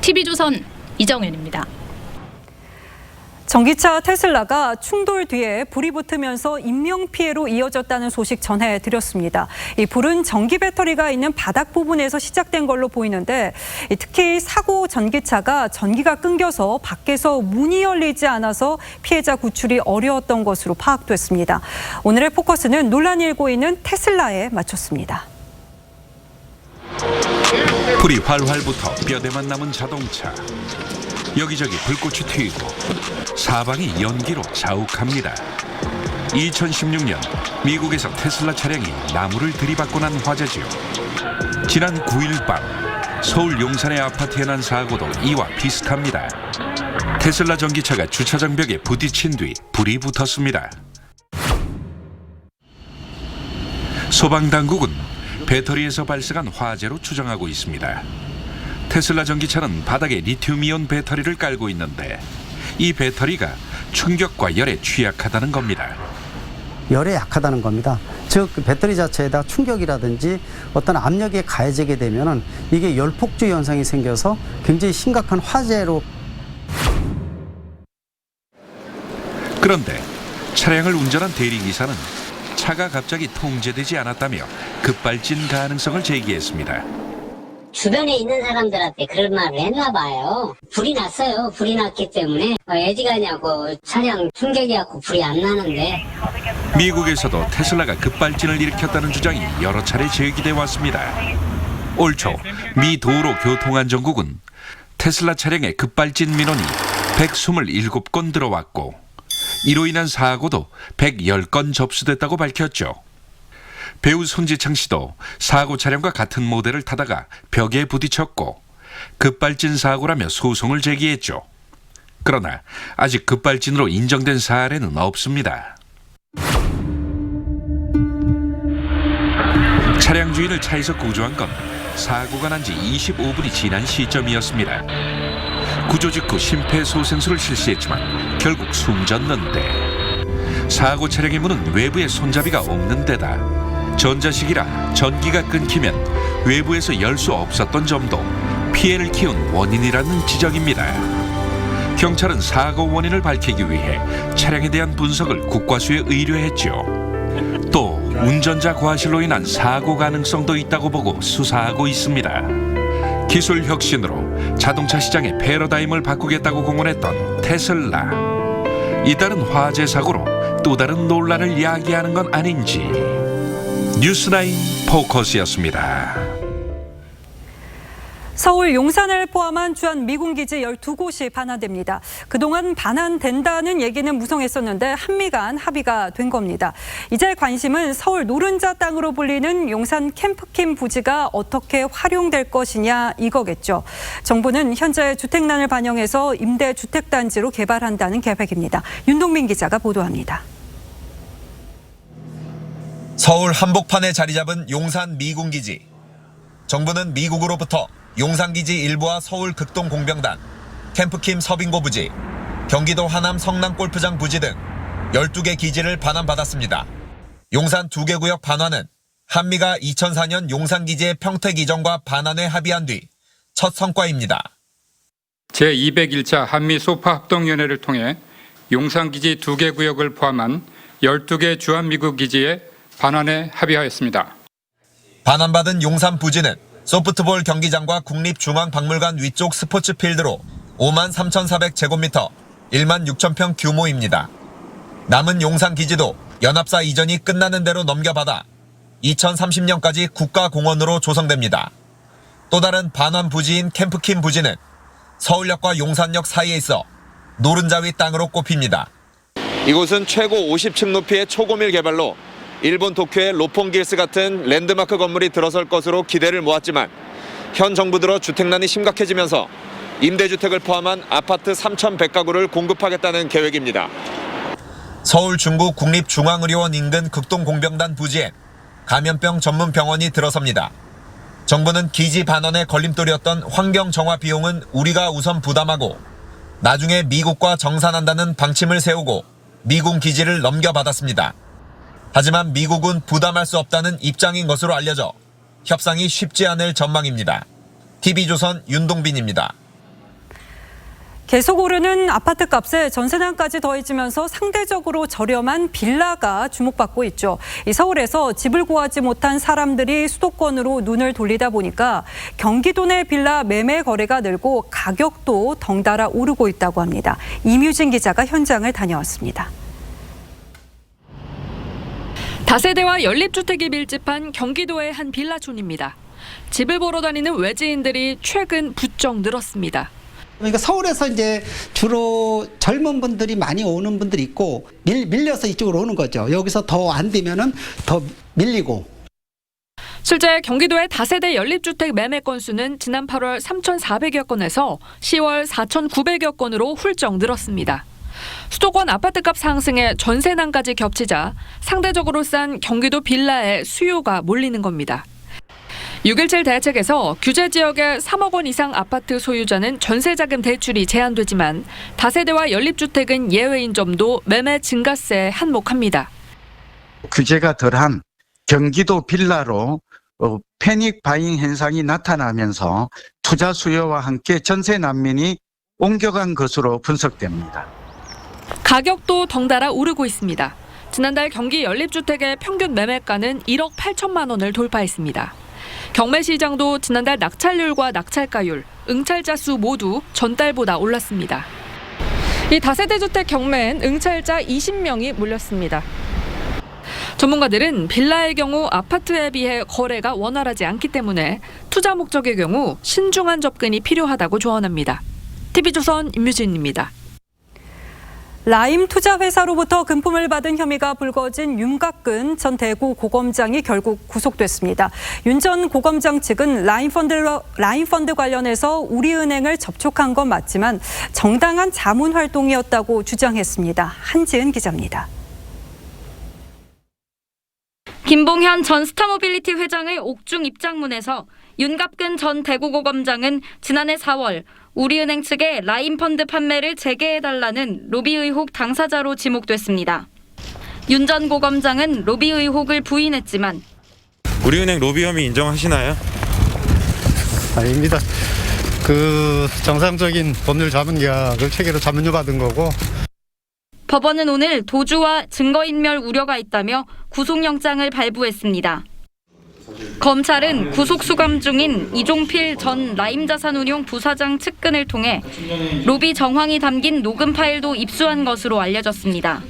TV조선 이정현입니다. 전기차 테슬라가 충돌 뒤에 불이 붙으면서 인명피해로 이어졌다는 소식 전해드렸습니다. 이 불은 전기 배터리가 있는 바닥 부분에서 시작된 걸로 보이는데 특히 사고 전기차가 전기가 끊겨서 밖에서 문이 열리지 않아서 피해자 구출이 어려웠던 것으로 파악됐습니다. 오늘의 포커스는 논란이 일고 있는 테슬라에 맞췄습니다. 불이 활활 붙어 뼈대만 남은 자동차. 여기저기 불꽃이 튀고 사방이 연기로 자욱합니다. 2016년 미국에서 테슬라 차량이 나무를 들이받고 난 화재지요. 지난 9일 밤 서울 용산의 아파트에 난 사고도 이와 비슷합니다. 테슬라 전기차가 주차장 벽에 부딪힌 뒤 불이 붙었습니다. 소방당국은 배터리에서 발생한 화재로 추정하고 있습니다. 테슬라 전기차는 바닥에 리튬이온 배터리를 깔고 있는데 이 배터리가 충격과 열에 취약하다는 겁니다. 열에 약하다는 겁니다. 즉 배터리 자체에다 충격이라든지 어떤 압력이 가해지게 되면은 이게 열폭주 현상이 생겨서 굉장히 심각한 화재로. 그런데 차량을 운전한 대리기사는 차가 갑자기 통제되지 않았다며 급발진 가능성을 제기했습니다. 주변에 있는 사람들한테 그런 말을 했나 봐요. 불이 났어요. 불이 났기 때문에 애지가냐고 차량 충격이갖고 불이 안 나는데. 미국에서도 테슬라가 급발진을 일으켰다는 주장이 여러 차례 제기돼 왔습니다. 올 초 미 도로교통안전국은 테슬라 차량의 급발진 민원이 127건 들어왔고 이로 인한 사고도 110건 접수됐다고 밝혔죠. 배우 손지창 씨도 사고 차량과 같은 모델을 타다가 벽에 부딪혔고 급발진 사고라며 소송을 제기했죠. 그러나 아직 급발진으로 인정된 사례는 없습니다. 차량 주인을 차에서 구조한 건 사고가 난 지 25분이 지난 시점이었습니다. 구조 직후 심폐소생술을 실시했지만 결국 숨졌는데 사고 차량의 문은 외부에 손잡이가 없는 데다 전자식이라 전기가 끊기면 외부에서 열 수 없었던 점도 피해를 키운 원인이라는 지적입니다. 경찰은 사고 원인을 밝히기 위해 차량에 대한 분석을 국과수에 의뢰했죠. 또 운전자 과실로 인한 사고 가능성도 있다고 보고 수사하고 있습니다. 기술 혁신으로 자동차 시장의 패러다임을 바꾸겠다고 공언했던 테슬라. 이따른 화재 사고로 또 다른 논란을 야기하는 건 아닌지. 뉴스나인 포커스였습니다. 서울 용산을 포함한 주한 미군기지 12곳이 반환됩니다. 그동안 반환된다는 얘기는 무성했었는데 한미 간 합의가 된 겁니다. 이제 관심은 서울 노른자 땅으로 불리는 용산 캠프킴 부지가 어떻게 활용될 것이냐 이거겠죠. 정부는 현재 주택난을 반영해서 임대주택단지로 개발한다는 계획입니다. 윤동민 기자가 보도합니다. 서울 한복판에 자리 잡은 용산 미군기지. 정부는 미국으로부터 용산기지 일부와 서울 극동 공병단, 캠프킴 서빙고 부지, 경기도 하남 성남 골프장 부지 등 12개 기지를 반환받았습니다. 용산 2개 구역 반환은 한미가 2004년 용산기지의 평택 이전과 반환에 합의한 뒤 첫 성과입니다. 제201차 한미 소파 합동위원회를 통해 용산기지 2개 구역을 포함한 12개 주한미국 기지에 반환에 합의하였습니다. 반환받은 용산 부지는 소프트볼 경기장과 국립중앙박물관 위쪽 스포츠 필드로 53,400제곱미터, 16,000평 규모입니다. 남은 용산 기지도 연합사 이전이 끝나는 대로 넘겨받아 2030년까지 국가공원으로 조성됩니다. 또 다른 반환 부지인 캠프킴 부지는 서울역과 용산역 사이에 있어 노른자 위 땅으로 꼽힙니다. 이곳은 최고 50층 높이의 초고밀 개발로 일본 도쿄의 로폰길스 같은 랜드마크 건물이 들어설 것으로 기대를 모았지만 현 정부 들어 주택난이 심각해지면서 임대주택을 포함한 아파트 3,100가구를 공급하겠다는 계획입니다. 서울 중구 국립중앙의료원 인근 극동공병단 부지엔 감염병 전문 병원이 들어섭니다. 정부는 기지 반환의 걸림돌이었던 환경 정화 비용은 우리가 우선 부담하고 나중에 미국과 정산한다는 방침을 세우고 미군 기지를 넘겨받았습니다. 하지만 미국은 부담할 수 없다는 입장인 것으로 알려져 협상이 쉽지 않을 전망입니다. TV조선 윤동빈입니다. 계속 오르는 아파트 값에 전세난까지 더해지면서 상대적으로 저렴한 빌라가 주목받고 있죠. 이 서울에서 집을 구하지 못한 사람들이 수도권으로 눈을 돌리다 보니까 경기도 내 빌라 매매 거래가 늘고 가격도 덩달아 오르고 있다고 합니다. 이뮤진 기자가 현장을 다녀왔습니다. 다세대와 연립주택이 밀집한 경기도의 한 빌라촌입니다. 집을 보러 다니는 외지인들이 최근 부쩍 늘었습니다. 그러니까 서울에서 이제 주로 젊은 분들이 많이 오는 분들이 있고 밀려서 이쪽으로 오는 거죠. 여기서 더 안 되면은 더 밀리고. 실제 경기도의 다세대 연립주택 매매 건수는 지난 8월 3,400여 건에서 10월 4,900여 건으로 훌쩍 늘었습니다. 수도권 아파트값 상승에 전세난까지 겹치자 상대적으로 싼 경기도 빌라에 수요가 몰리는 겁니다. 6.17 대책에서 규제 지역의 3억 원 이상 아파트 소유자는 전세자금 대출이 제한되지만 다세대와 연립주택은 예외인 점도 매매 증가세에 한몫합니다. 규제가 덜한 경기도 빌라로 패닉 바잉 현상이 나타나면서 투자 수요와 함께 전세 난민이 옮겨간 것으로 분석됩니다. 가격도 덩달아 오르고 있습니다. 지난달 경기 연립주택의 평균 매매가는 1억 8천만 원을 돌파했습니다. 경매시장도 지난달 낙찰률과 낙찰가율, 응찰자 수 모두 전달보다 올랐습니다. 이 다세대 주택 경매엔 응찰자 20명이 몰렸습니다. 전문가들은 빌라의 경우 아파트에 비해 거래가 원활하지 않기 때문에 투자 목적의 경우 신중한 접근이 필요하다고 조언합니다. TV조선 임유진입니다. 라임 투자회사로부터 금품을 받은 혐의가 불거진 윤갑근 전 대구고검장이 결국 구속됐습니다. 윤 전 고검장 측은 라임펀드 관련해서 우리은행을 접촉한 건 맞지만 정당한 자문 활동이었다고 주장했습니다. 한지은 기자입니다. 김봉현 전 스타모빌리티 회장의 옥중 입장문에서 윤갑근 전 대구고검장은 지난해 4월 우리은행 측에 라임펀드 판매를 재개해달라는 로비 의혹 당사자로 지목됐습니다. 윤 전 고검장은 로비 의혹을 부인했지만 우리은행 로비 혐의 인정하시나요? 아닙니다. 정상적인 법률 자문계약을 체계로 자문료 받은 거고. 법원은 오늘 도주와 증거인멸 우려가 있다며 구속영장을 발부했습니다. 검찰은 구속수감 중인 이종필 전 라임자산운용 부사장 측근을 통해 로비 정황이 담긴 녹음 파일도 입수한 것으로 알려졌습니다.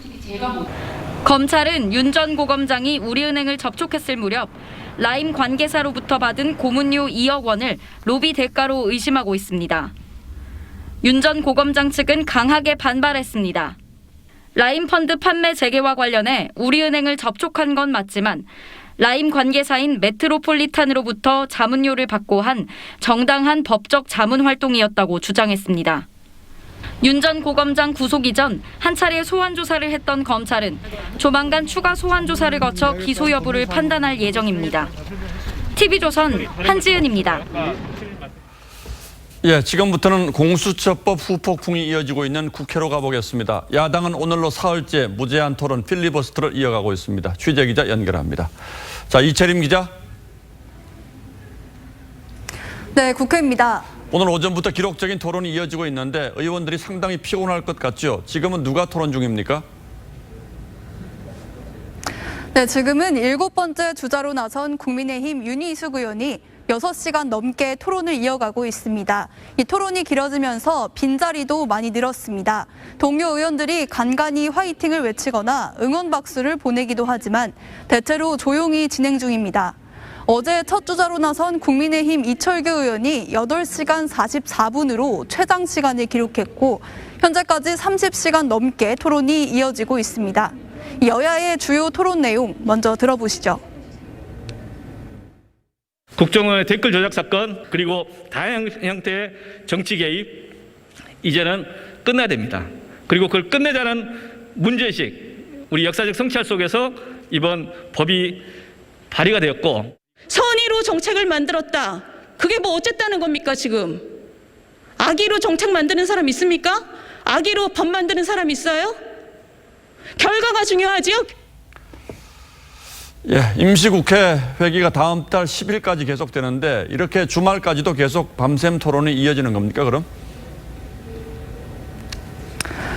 검찰은 윤 전 고검장이 우리은행을 접촉했을 무렵 라임 관계사로부터 받은 고문료 2억 원을 로비 대가로 의심하고 있습니다. 윤 전 고검장 측은 강하게 반발했습니다. 라임펀드 판매 재개와 관련해 우리은행을 접촉한 건 맞지만 라임 관계사인 메트로폴리탄으로부터 자문료를 받고 한 정당한 법적 자문 활동이었다고 주장했습니다. 윤 전 고검장 구속 이전 한 차례 소환 조사를 했던 검찰은 조만간 추가 소환 조사를 거쳐 기소 여부를 판단할 예정입니다. TV조선 한지은입니다. 예, 지금부터는 공수처법 후폭풍이 이어지고 있는 국회로 가보겠습니다. 야당은 오늘로 사흘째 무제한 토론 필리버스터를 이어가고 있습니다. 취재기자 연결합니다. 자, 이채림 기자. 네, 국회입니다. 오늘 오전부터 기록적인 토론이 이어지고 있는데 의원들이 상당히 피곤할 것 같죠? 지금은 누가 토론 중입니까? 네, 지금은 7번째 주자로 나선 국민의힘 윤희숙 의원이 6시간 넘게 토론을 이어가고 있습니다. 이 토론이 길어지면서 빈자리도 많이 늘었습니다. 동료 의원들이 간간히 화이팅을 외치거나 응원 박수를 보내기도 하지만 대체로 조용히 진행 중입니다. 어제 첫 주자로 나선 국민의힘 이철규 의원이 8시간 44분으로 최장 시간을 기록했고 현재까지 30시간 넘게 토론이 이어지고 있습니다. 여야의 주요 토론 내용 먼저 들어보시죠. 국정원의 댓글 조작 사건 그리고 다양한 형태의 정치 개입 이제는 끝나야 됩니다. 그리고 그걸 끝내자는 문제의식 우리 역사적 성찰 속에서 이번 법이 발의가 되었고 선의로 정책을 만들었다. 그게 뭐 어쨌다는 겁니까 지금? 악의로 정책 만드는 사람 있습니까? 악의로 법 만드는 사람 있어요? 결과가 중요하지요. 예, 임시국회 회기가 다음 달 10일까지 계속되는데 이렇게 주말까지도 계속 밤샘 토론이 이어지는 겁니까, 그럼?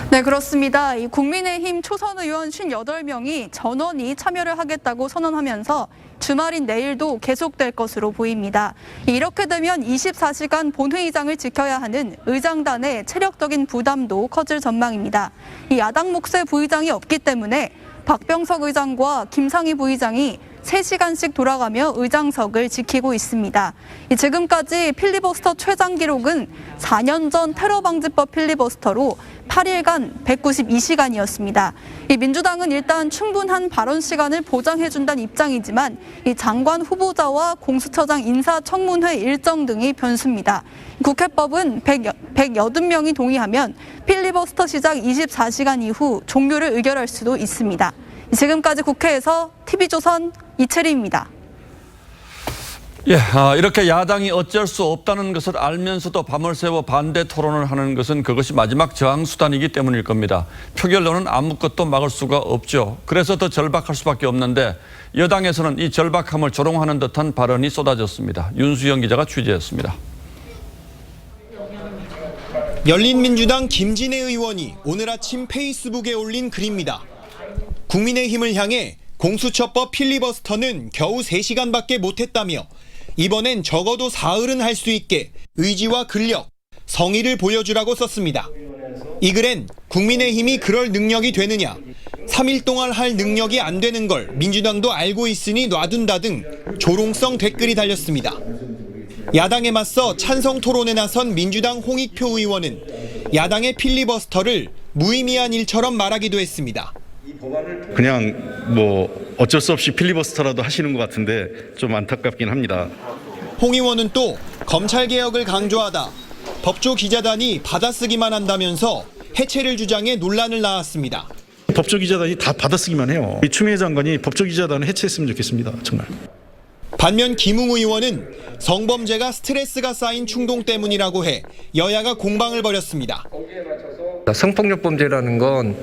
네, 그렇습니다. 이 국민의힘 초선 의원 58명이 전원이 참여를 하겠다고 선언하면서 주말인 내일도 계속될 것으로 보입니다. 이렇게 되면 24시간 본회의장을 지켜야 하는 의장단의 체력적인 부담도 커질 전망입니다. 이 야당 몫의 부의장이 없기 때문에 박병석 의장과 김상희 부의장이 3시간씩 돌아가며 의장석을 지키고 있습니다. 지금까지 필리버스터 최장 기록은 4년 전 테러방지법 필리버스터로 8일간 192시간이었습니다. 민주당은 일단 충분한 발언 시간을 보장해준다는 입장이지만 이 장관 후보자와 공수처장 인사청문회 일정 등이 변수입니다. 국회법은 180명이 동의하면 필리버스터 시작 24시간 이후 종료를 의결할 수도 있습니다. 지금까지 국회에서 TV조선 이채리입니다. 예, 이렇게 야당이 어쩔 수 없다는 것을 알면서도 밤을 새워 반대 토론을 하는 것은 그것이 마지막 저항수단이기 때문일 겁니다. 표결로는 아무것도 막을 수가 없죠. 그래서 더 절박할 수밖에 없는데 여당에서는 이 절박함을 조롱하는 듯한 발언이 쏟아졌습니다. 윤수영 기자가 취재했습니다. 열린민주당 김진애 의원이 오늘 아침 페이스북에 올린 글입니다. 국민의힘을 향해 공수처법 필리버스터는 겨우 3시간밖에 못했다며 이번엔 적어도 사흘은 할 수 있게 의지와 근력, 성의를 보여주라고 썼습니다. 이 글엔 국민의힘이 그럴 능력이 되느냐, 3일 동안 할 능력이 안 되는 걸 민주당도 알고 있으니 놔둔다 등 조롱성 댓글이 달렸습니다. 야당에 맞서 찬성 토론에 나선 민주당 홍익표 의원은 야당의 필리버스터를 무의미한 일처럼 말하기도 했습니다. 그냥 어쩔 수 없이 필리버스터라도 하시는 것 같은데 좀 안타깝긴 합니다. 홍 의원은 또 검찰개혁을 강조하다 법조 기자단이 받아쓰기만 한다면서 해체를 주장해 논란을 낳았습니다. 법조기자단이 다 받아쓰기만 해요. 추미애 장관이 법조기자단을 해체했으면 좋겠습니다. 정말. 반면 김웅 의원은 성범죄가 스트레스가 쌓인 충동 때문이라고 해 여야가 공방을 벌였습니다. 성폭력 범죄라는 건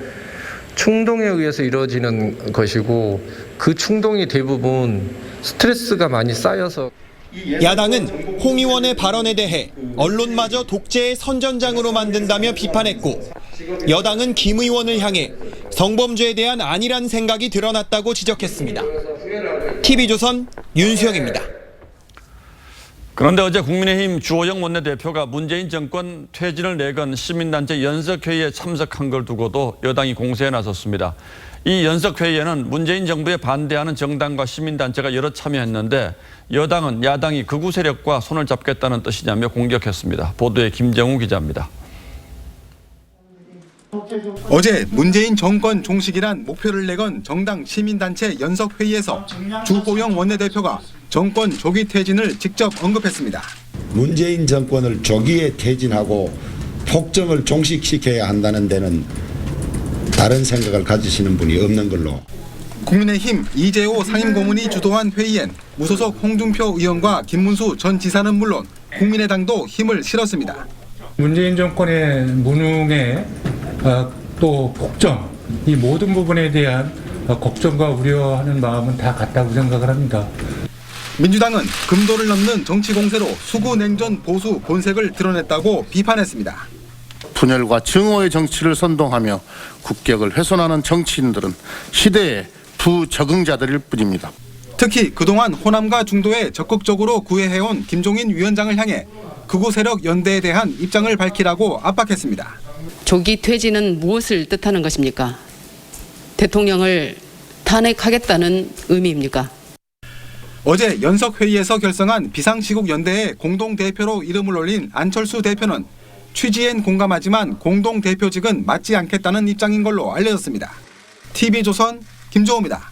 충동에 의해서 이루어지는 것이고 그 충동이 대부분 스트레스가 많이 쌓여서 야당은 홍 의원의 발언에 대해 언론마저 독재의 선전장으로 만든다며 비판했고 여당은 김 의원을 향해 성범죄에 대한 안일한 생각이 드러났다고 지적했습니다. TV조선 윤수영입니다. 그런데 어제 국민의힘 주호영 원내대표가 문재인 정권 퇴진을 내건 시민단체 연석회의에 참석한 걸 두고도 여당이 공세에 나섰습니다. 이 연석회의에는 문재인 정부에 반대하는 정당과 시민단체가 여러 참여했는데 여당은 야당이 극우 세력과 손을 잡겠다는 뜻이냐며 공격했습니다. 보도에 김정우 기자입니다. 어제 문재인 정권 종식이란 목표를 내건 정당 시민단체 연석회의에서 주호영 원내대표가 정권 조기 퇴진을 직접 언급했습니다. 문재인 정권을 조기에 퇴진하고 폭정을 종식시켜야 한다는 데는 다른 생각을 가지시는 분이 없는 걸로. 국민의힘 이재호 상임고문이 주도한 회의엔 무소속 홍준표 의원과 김문수 전 지사는 물론 국민의당도 힘을 실었습니다. 문재인 정권의 무능에 또 폭정, 이 모든 부분에 대한 걱정과 우려하는 마음은 다 같다고 생각을 합니다. 민주당은 금도를 넘는 정치 공세로 수구 냉전 보수 본색을 드러냈다고 비판했습니다. 분열과 증오의 정치를 선동하며 국격을 훼손하는 정치인들은 시대의 부적응자들일 뿐입니다. 특히 그동안 호남과 중도에 적극적으로 구애해온 김종인 위원장을 향해 극우 세력 연대에 대한 입장을 밝히라고 압박했습니다. 조기 퇴진은 무엇을 뜻하는 것입니까? 대통령을 탄핵하겠다는 의미입니까? 어제 연석회의에서 결성한 비상시국연대의 공동대표로 이름을 올린 안철수 대표는 취지엔 공감하지만 공동대표직은 맞지 않겠다는 입장인 걸로 알려졌습니다. TV조선 김종호입니다.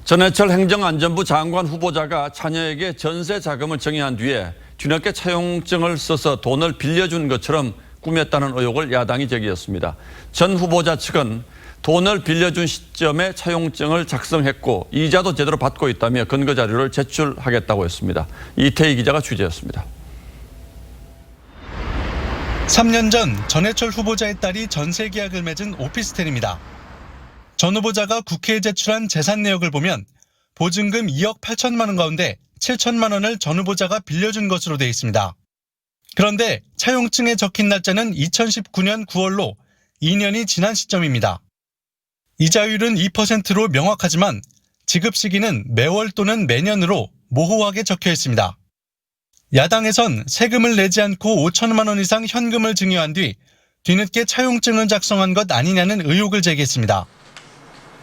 전해철 행정안전부 장관 후보자가 자녀에게 전세 자금을 정의한 뒤에 뒤늦게 차용증을 써서 돈을 빌려준 것처럼 꾸몄다는 의혹을 야당이 제기했습니다. 전 후보자 측은 돈을 빌려준 시점에 차용증을 작성했고 이자도 제대로 받고 있다며 근거 자료를 제출하겠다고 했습니다. 이태희 기자가 취재했습니다. 3년 전 전해철 후보자의 딸이 전세 계약을 맺은 오피스텔입니다. 전 후보자가 국회에 제출한 재산 내역을 보면 보증금 2억 8천만 원 가운데 7천만 원을 전 후보자가 빌려준 것으로 되어 있습니다. 그런데 차용증에 적힌 날짜는 2019년 9월로 2년이 지난 시점입니다. 이자율은 2%로 명확하지만 지급 시기는 매월 또는 매년으로 모호하게 적혀 있습니다. 야당에선 세금을 내지 않고 5천만 원 이상 현금을 증여한 뒤 뒤늦게 차용증을 작성한 것 아니냐는 의혹을 제기했습니다.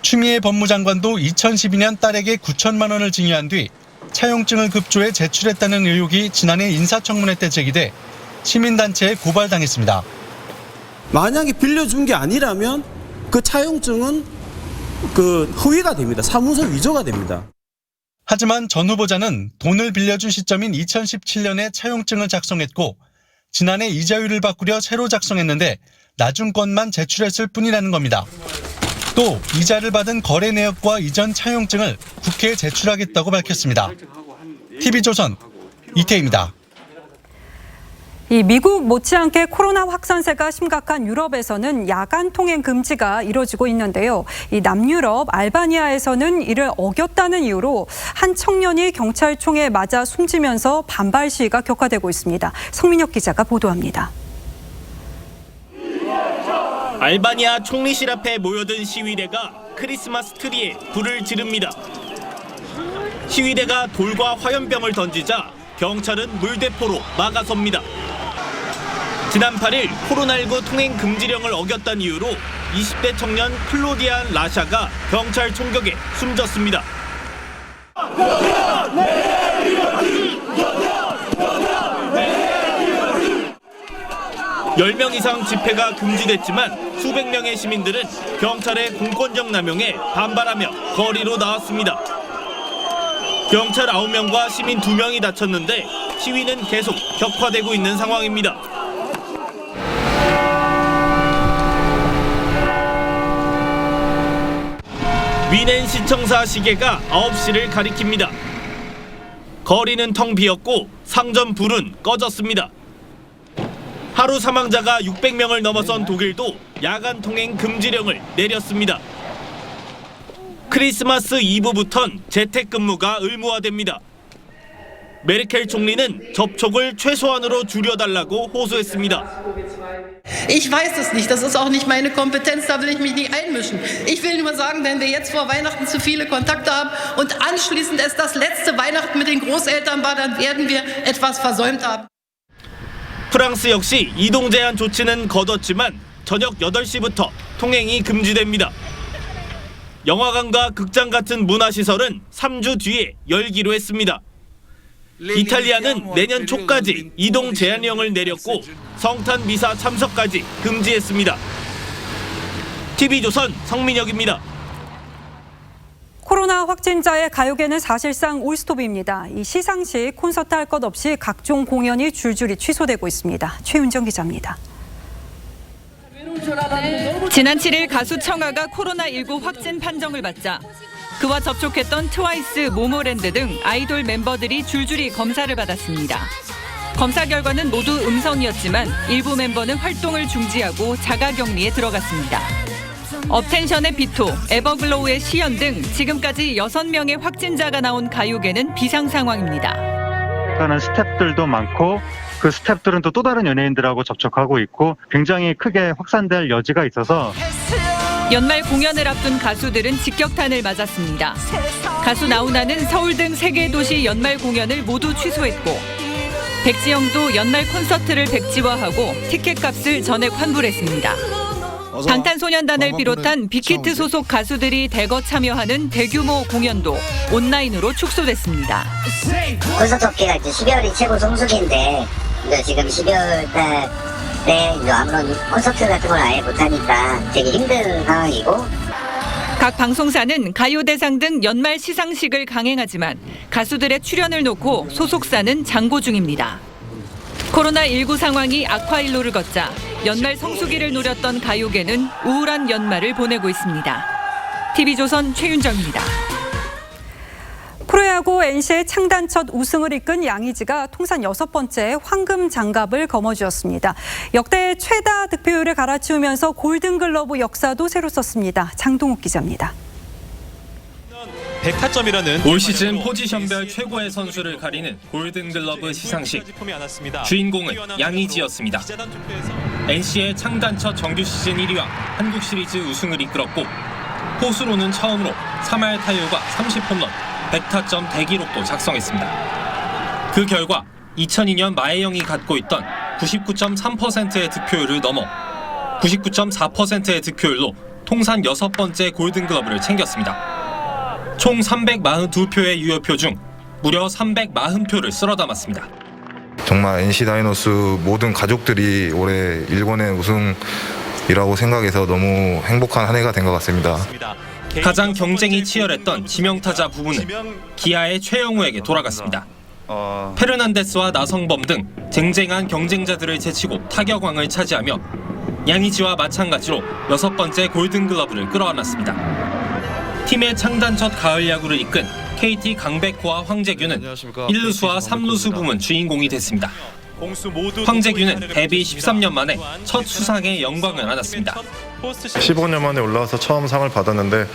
추미애 법무장관도 2012년 딸에게 9천만 원을 증여한 뒤 차용증을 급조해 제출했다는 의혹이 지난해 인사청문회 때 제기돼 시민단체에 고발당했습니다. 만약에 빌려준 게 아니라면 그 차용증은 허위가 됩니다. 사무소 위조가 됩니다. 하지만 전 후보자는 돈을 빌려준 시점인 2017년에 차용증을 작성했고 지난해 이자율을 바꾸려 새로 작성했는데 나중 건만 제출했을 뿐이라는 겁니다. 또 이자를 받은 거래 내역과 이전 차용증을 국회에 제출하겠다고 밝혔습니다. TV조선 이태희입니다. 이 미국 못지않게 코로나 확산세가 심각한 유럽에서는 야간 통행 금지가 이뤄지고 있는데요. 이 남유럽 알바니아에서는 이를 어겼다는 이유로 한 청년이 경찰총에 맞아 숨지면서 반발 시위가 격화되고 있습니다. 성민혁 기자가 보도합니다. 알바니아 총리실 앞에 모여든 시위대가 크리스마스 트리에 불을 지릅니다. 시위대가 돌과 화염병을 던지자 경찰은 물대포로 막아섭니다. 지난 8일 코로나19 통행 금지령을 어겼다는 이유로 20대 청년 클로디안 라샤가 경찰 총격에 숨졌습니다. 10명 이상 집회가 금지됐지만 수백 명의 시민들은 경찰의 공권력 남용에 반발하며 거리로 나왔습니다. 경찰 9명과 시민 2명이 다쳤는데 시위는 계속 격화되고 있는 상황입니다. 위넨 시청사 시계가 9시를 가리킵니다. 거리는 텅 비었고 상점 불은 꺼졌습니다. 하루 사망자가 600명을 넘어선 독일도 야간 통행 금지령을 내렸습니다. 크리스마스 이브부턴 재택근무가 의무화됩니다. 메르켈 총리는 접촉을 최소한으로 줄여달라고 호소했습니다. Ich weiß es nicht, das ist auch nicht meine Kompetenz, da will ich mich nicht einmischen. Ich will nur sagen, wenn wir jetzt vor Weihnachten zu viele Kontakte haben und anschließend es das letzte Weihnachten mit den Großeltern war, dann werden wir etwas versäumt haben. 프랑스 역시 이동 제한 조치는 거뒀지만 저녁 8시부터 통행이 금지됩니다. 영화관과 극장 같은 문화시설은 3주 뒤에 열기로 했습니다. 이탈리아는 내년 초까지 이동 제한령을 내렸고 성탄 미사 참석까지 금지했습니다. TV조선 성민혁입니다. 코로나 확진자의 가요계는 사실상 올스톱입니다. 이 시상식, 콘서트 할 것 없이 각종 공연이 줄줄이 취소되고 있습니다. 최윤정 기자입니다. 지난 7일 가수 청아가 코로나19 확진 판정을 받자 그와 접촉했던 트와이스, 모모랜드 등 아이돌 멤버들이 줄줄이 검사를 받았습니다. 검사 결과는 모두 음성이었지만 일부 멤버는 활동을 중지하고 자가격리에 들어갔습니다. 업텐션의 비토, 에버글로우의 시연 등 지금까지 6명의 확진자가 나온 가요계는 비상 상황입니다. 하는 스태프들도 많고 그 스태프들은 또 다른 연예인들하고 접촉하고 있고 굉장히 크게 확산될 여지가 있어서 연말 공연을 앞둔 가수들은 직격탄을 맞았습니다. 가수 나훈아는 서울 등 3개 도시 연말 공연을 모두 취소했고 백지영도 연말 콘서트를 백지화하고 티켓값을 전액 환불했습니다. 방탄소년단을 비롯한 빅히트 소속 가수들이 대거 참여하는 대규모 공연도 온라인으로 축소됐습니다. 콘서트 업계가 이제 12월이 최고 성수기인데 지금 12월 달에 아무런 콘서트 같은 걸 아예 못하니까 되게 힘든 상황이고 각 방송사는 가요대상 등 연말 시상식을 강행하지만 가수들의 출연을 놓고 소속사는 장고 중입니다. 코로나19 상황이 악화일로를 걷자 연말 성수기를 노렸던 가요계는 우울한 연말을 보내고 있습니다. TV조선 최윤정입니다. 프로야구 NC의 창단 첫 우승을 이끈 양의지가 통산 6번째 황금 장갑을 거머쥐었습니다. 역대 최다 득표율을 갈아치우면서 골든글러브 역사도 새로 썼습니다. 장동욱 기자입니다. 100타점이라는 올 시즌 포지션별 최고의 선수를 가리는 골든글러브 시상식. 주인공은 양의지였습니다. NC의 창단 첫 정규 시즌 1위와 한국 시리즈 우승을 이끌었고 포수로는 처음으로 3할 타율과 30홈런, 100타점 대기록도 작성했습니다. 그 결과 2002년 마혜영이 갖고 있던 99.3%의 득표율을 넘어 99.4%의 득표율로 통산 6번째 골든글러브를 챙겼습니다. 총 342표의 유효표 중 무려 340표를 쓸어 담았습니다. 정말 NC 다이노스 모든 가족들이 올해 일본의 우승이라고 생각해서 너무 행복한 한 해가 된 것 같습니다. 가장 경쟁이 치열했던 지명타자 부분은 기아의 최영우에게 돌아갔습니다. 페르난데스와 나성범 등 쟁쟁한 경쟁자들을 제치고 타격왕을 차지하며 양의지와 마찬가지로 6번째 골든글러브를 끌어안았습니다. 팀의 창단 첫 가을 야구를 이끈 KT 강백호와 황재균은 1루수와 3루수 부문 주인공이 됐습니다. 황재균은 데뷔 13년 만에 첫 수상의 영광을 안았습니다. 15년 만에 올라와서 처음 상을 받았는데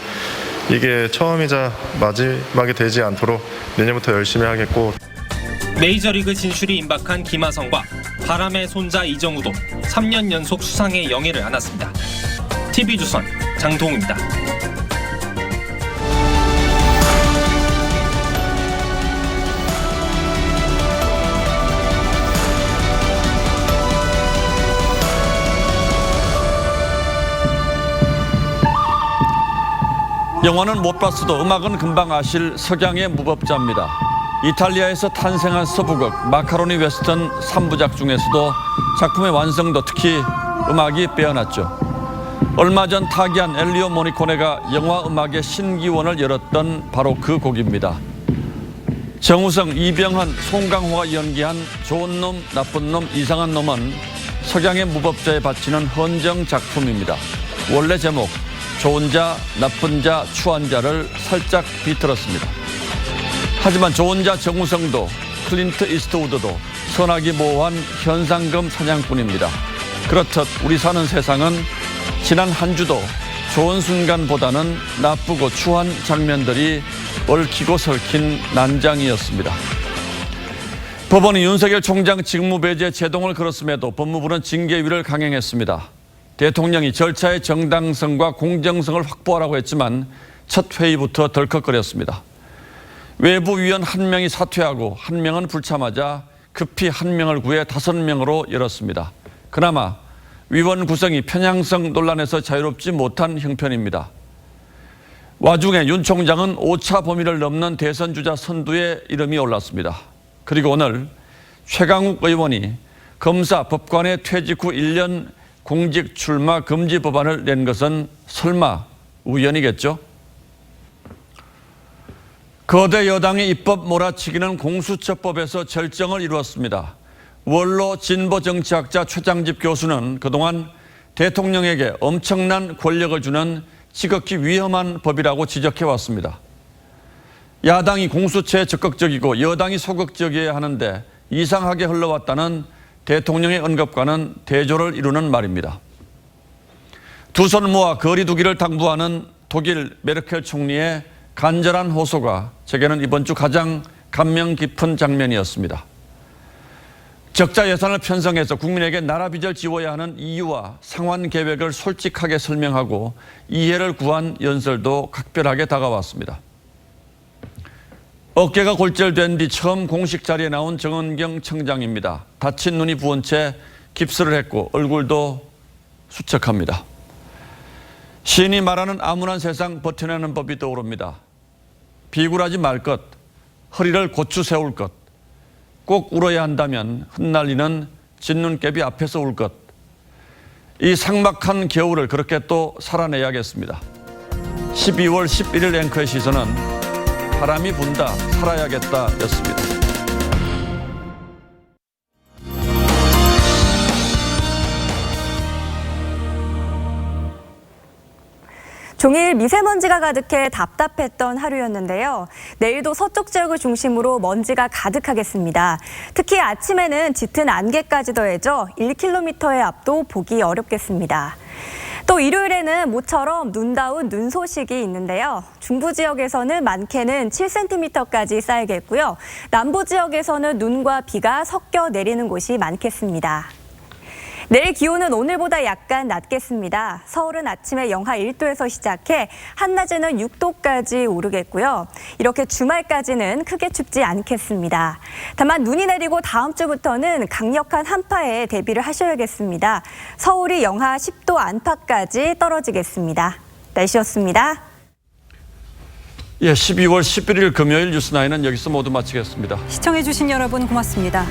이게 처음이자 마지막이 되지 않도록 내년부터 열심히 하겠고 메이저리그 진출이 임박한 김하성과 바람의 손자 이정우도 3년 연속 수상의 영예를 안았습니다. TV조선 장동우입니다. 영화는 못 봤어도 음악은 금방 아실 석양의 무법자입니다. 이탈리아에서 탄생한 서부극 마카로니 웨스턴 3부작 중에서도 작품의 완성도, 특히 음악이 빼어났죠. 얼마 전 타기한 엘리오 모리코네가 영화 음악의 신기원을 열었던 바로 그 곡입니다. 정우성, 이병헌, 송강호가 연기한 좋은 놈, 나쁜 놈, 이상한 놈은 석양의 무법자에 바치는 헌정 작품입니다. 원래 제목 좋은 자, 나쁜 자, 추한 자를 살짝 비틀었습니다. 하지만 좋은 자 정우성도 클린트 이스트우드도 선악이 모호한 현상금 사냥꾼입니다. 그렇듯 우리 사는 세상은 지난 한 주도 좋은 순간보다는 나쁘고 추한 장면들이 얽히고 설킨 난장이었습니다. 법원이 윤석열 총장 직무배제 제동을 걸었음에도 법무부는 징계위를 강행했습니다. 대통령이 절차의 정당성과 공정성을 확보하라고 했지만 첫 회의부터 덜컥거렸습니다. 외부 위원 1명이 사퇴하고 1명은 불참하자 급히 1명을 구해 5명으로 열었습니다. 그나마 위원 구성이 편향성 논란에서 자유롭지 못한 형편입니다. 와중에 윤 총장은 5차 범위를 넘는 대선 주자 선두에 이름이 올랐습니다. 그리고 오늘 최강욱 의원이 검사 법관의 퇴직 후 1년 공직 출마 금지 법안을 낸 것은 설마 우연이겠죠? 거대 여당의 입법 몰아치기는 공수처법에서 절정을 이루었습니다. 원로 진보 정치학자 최장집 교수는 그동안 대통령에게 엄청난 권력을 주는 지극히 위험한 법이라고 지적해왔습니다. 야당이 공수처에 적극적이고 여당이 소극적이어야 하는데 이상하게 흘러왔다는 대통령의 언급과는 대조를 이루는 말입니다. 두 손 모아 거리 두기를 당부하는 독일 메르켈 총리의 간절한 호소가 제게는 이번 주 가장 감명 깊은 장면이었습니다. 적자 예산을 편성해서 국민에게 나라 빚을 지워야 하는 이유와 상환 계획을 솔직하게 설명하고 이해를 구한 연설도 각별하게 다가왔습니다. 어깨가 골절된 뒤 처음 공식 자리에 나온 정은경 청장입니다. 다친 눈이 부은 채 깁스를 했고 얼굴도 수척합니다. 시인이 말하는 암울한 세상 버텨내는 법이 떠오릅니다. 비굴하지 말 것, 허리를 고추 세울 것, 꼭 울어야 한다면 흩날리는 진눈깨비 앞에서 울 것. 이 삭막한 겨울을 그렇게 또 살아내야겠습니다. 12월 11일 앵커의 시선은 바람이 분다 살아야겠다 였습니다. 종일 미세먼지가 가득해 답답했던 하루였는데요. 내일도 서쪽 지역을 중심으로 먼지가 가득하겠습니다. 특히 아침에는 짙은 안개까지 더해져 1km의 앞도 보기 어렵겠습니다. 또 일요일에는 모처럼 눈다운 눈 소식이 있는데요. 중부 지역에서는 많게는 7cm까지 쌓이겠고요. 남부 지역에서는 눈과 비가 섞여 내리는 곳이 많겠습니다. 내일 기온은 오늘보다 약간 낮겠습니다. 서울은 아침에 영하 1도에서 시작해 한낮에는 6도까지 오르겠고요. 이렇게 주말까지는 크게 춥지 않겠습니다. 다만 눈이 내리고 다음 주부터는 강력한 한파에 대비를 하셔야겠습니다. 서울이 영하 10도 안팎까지 떨어지겠습니다. 날씨였습니다. 12월 11일 금요일 뉴스9는 여기서 모두 마치겠습니다. 시청해주신 여러분 고맙습니다.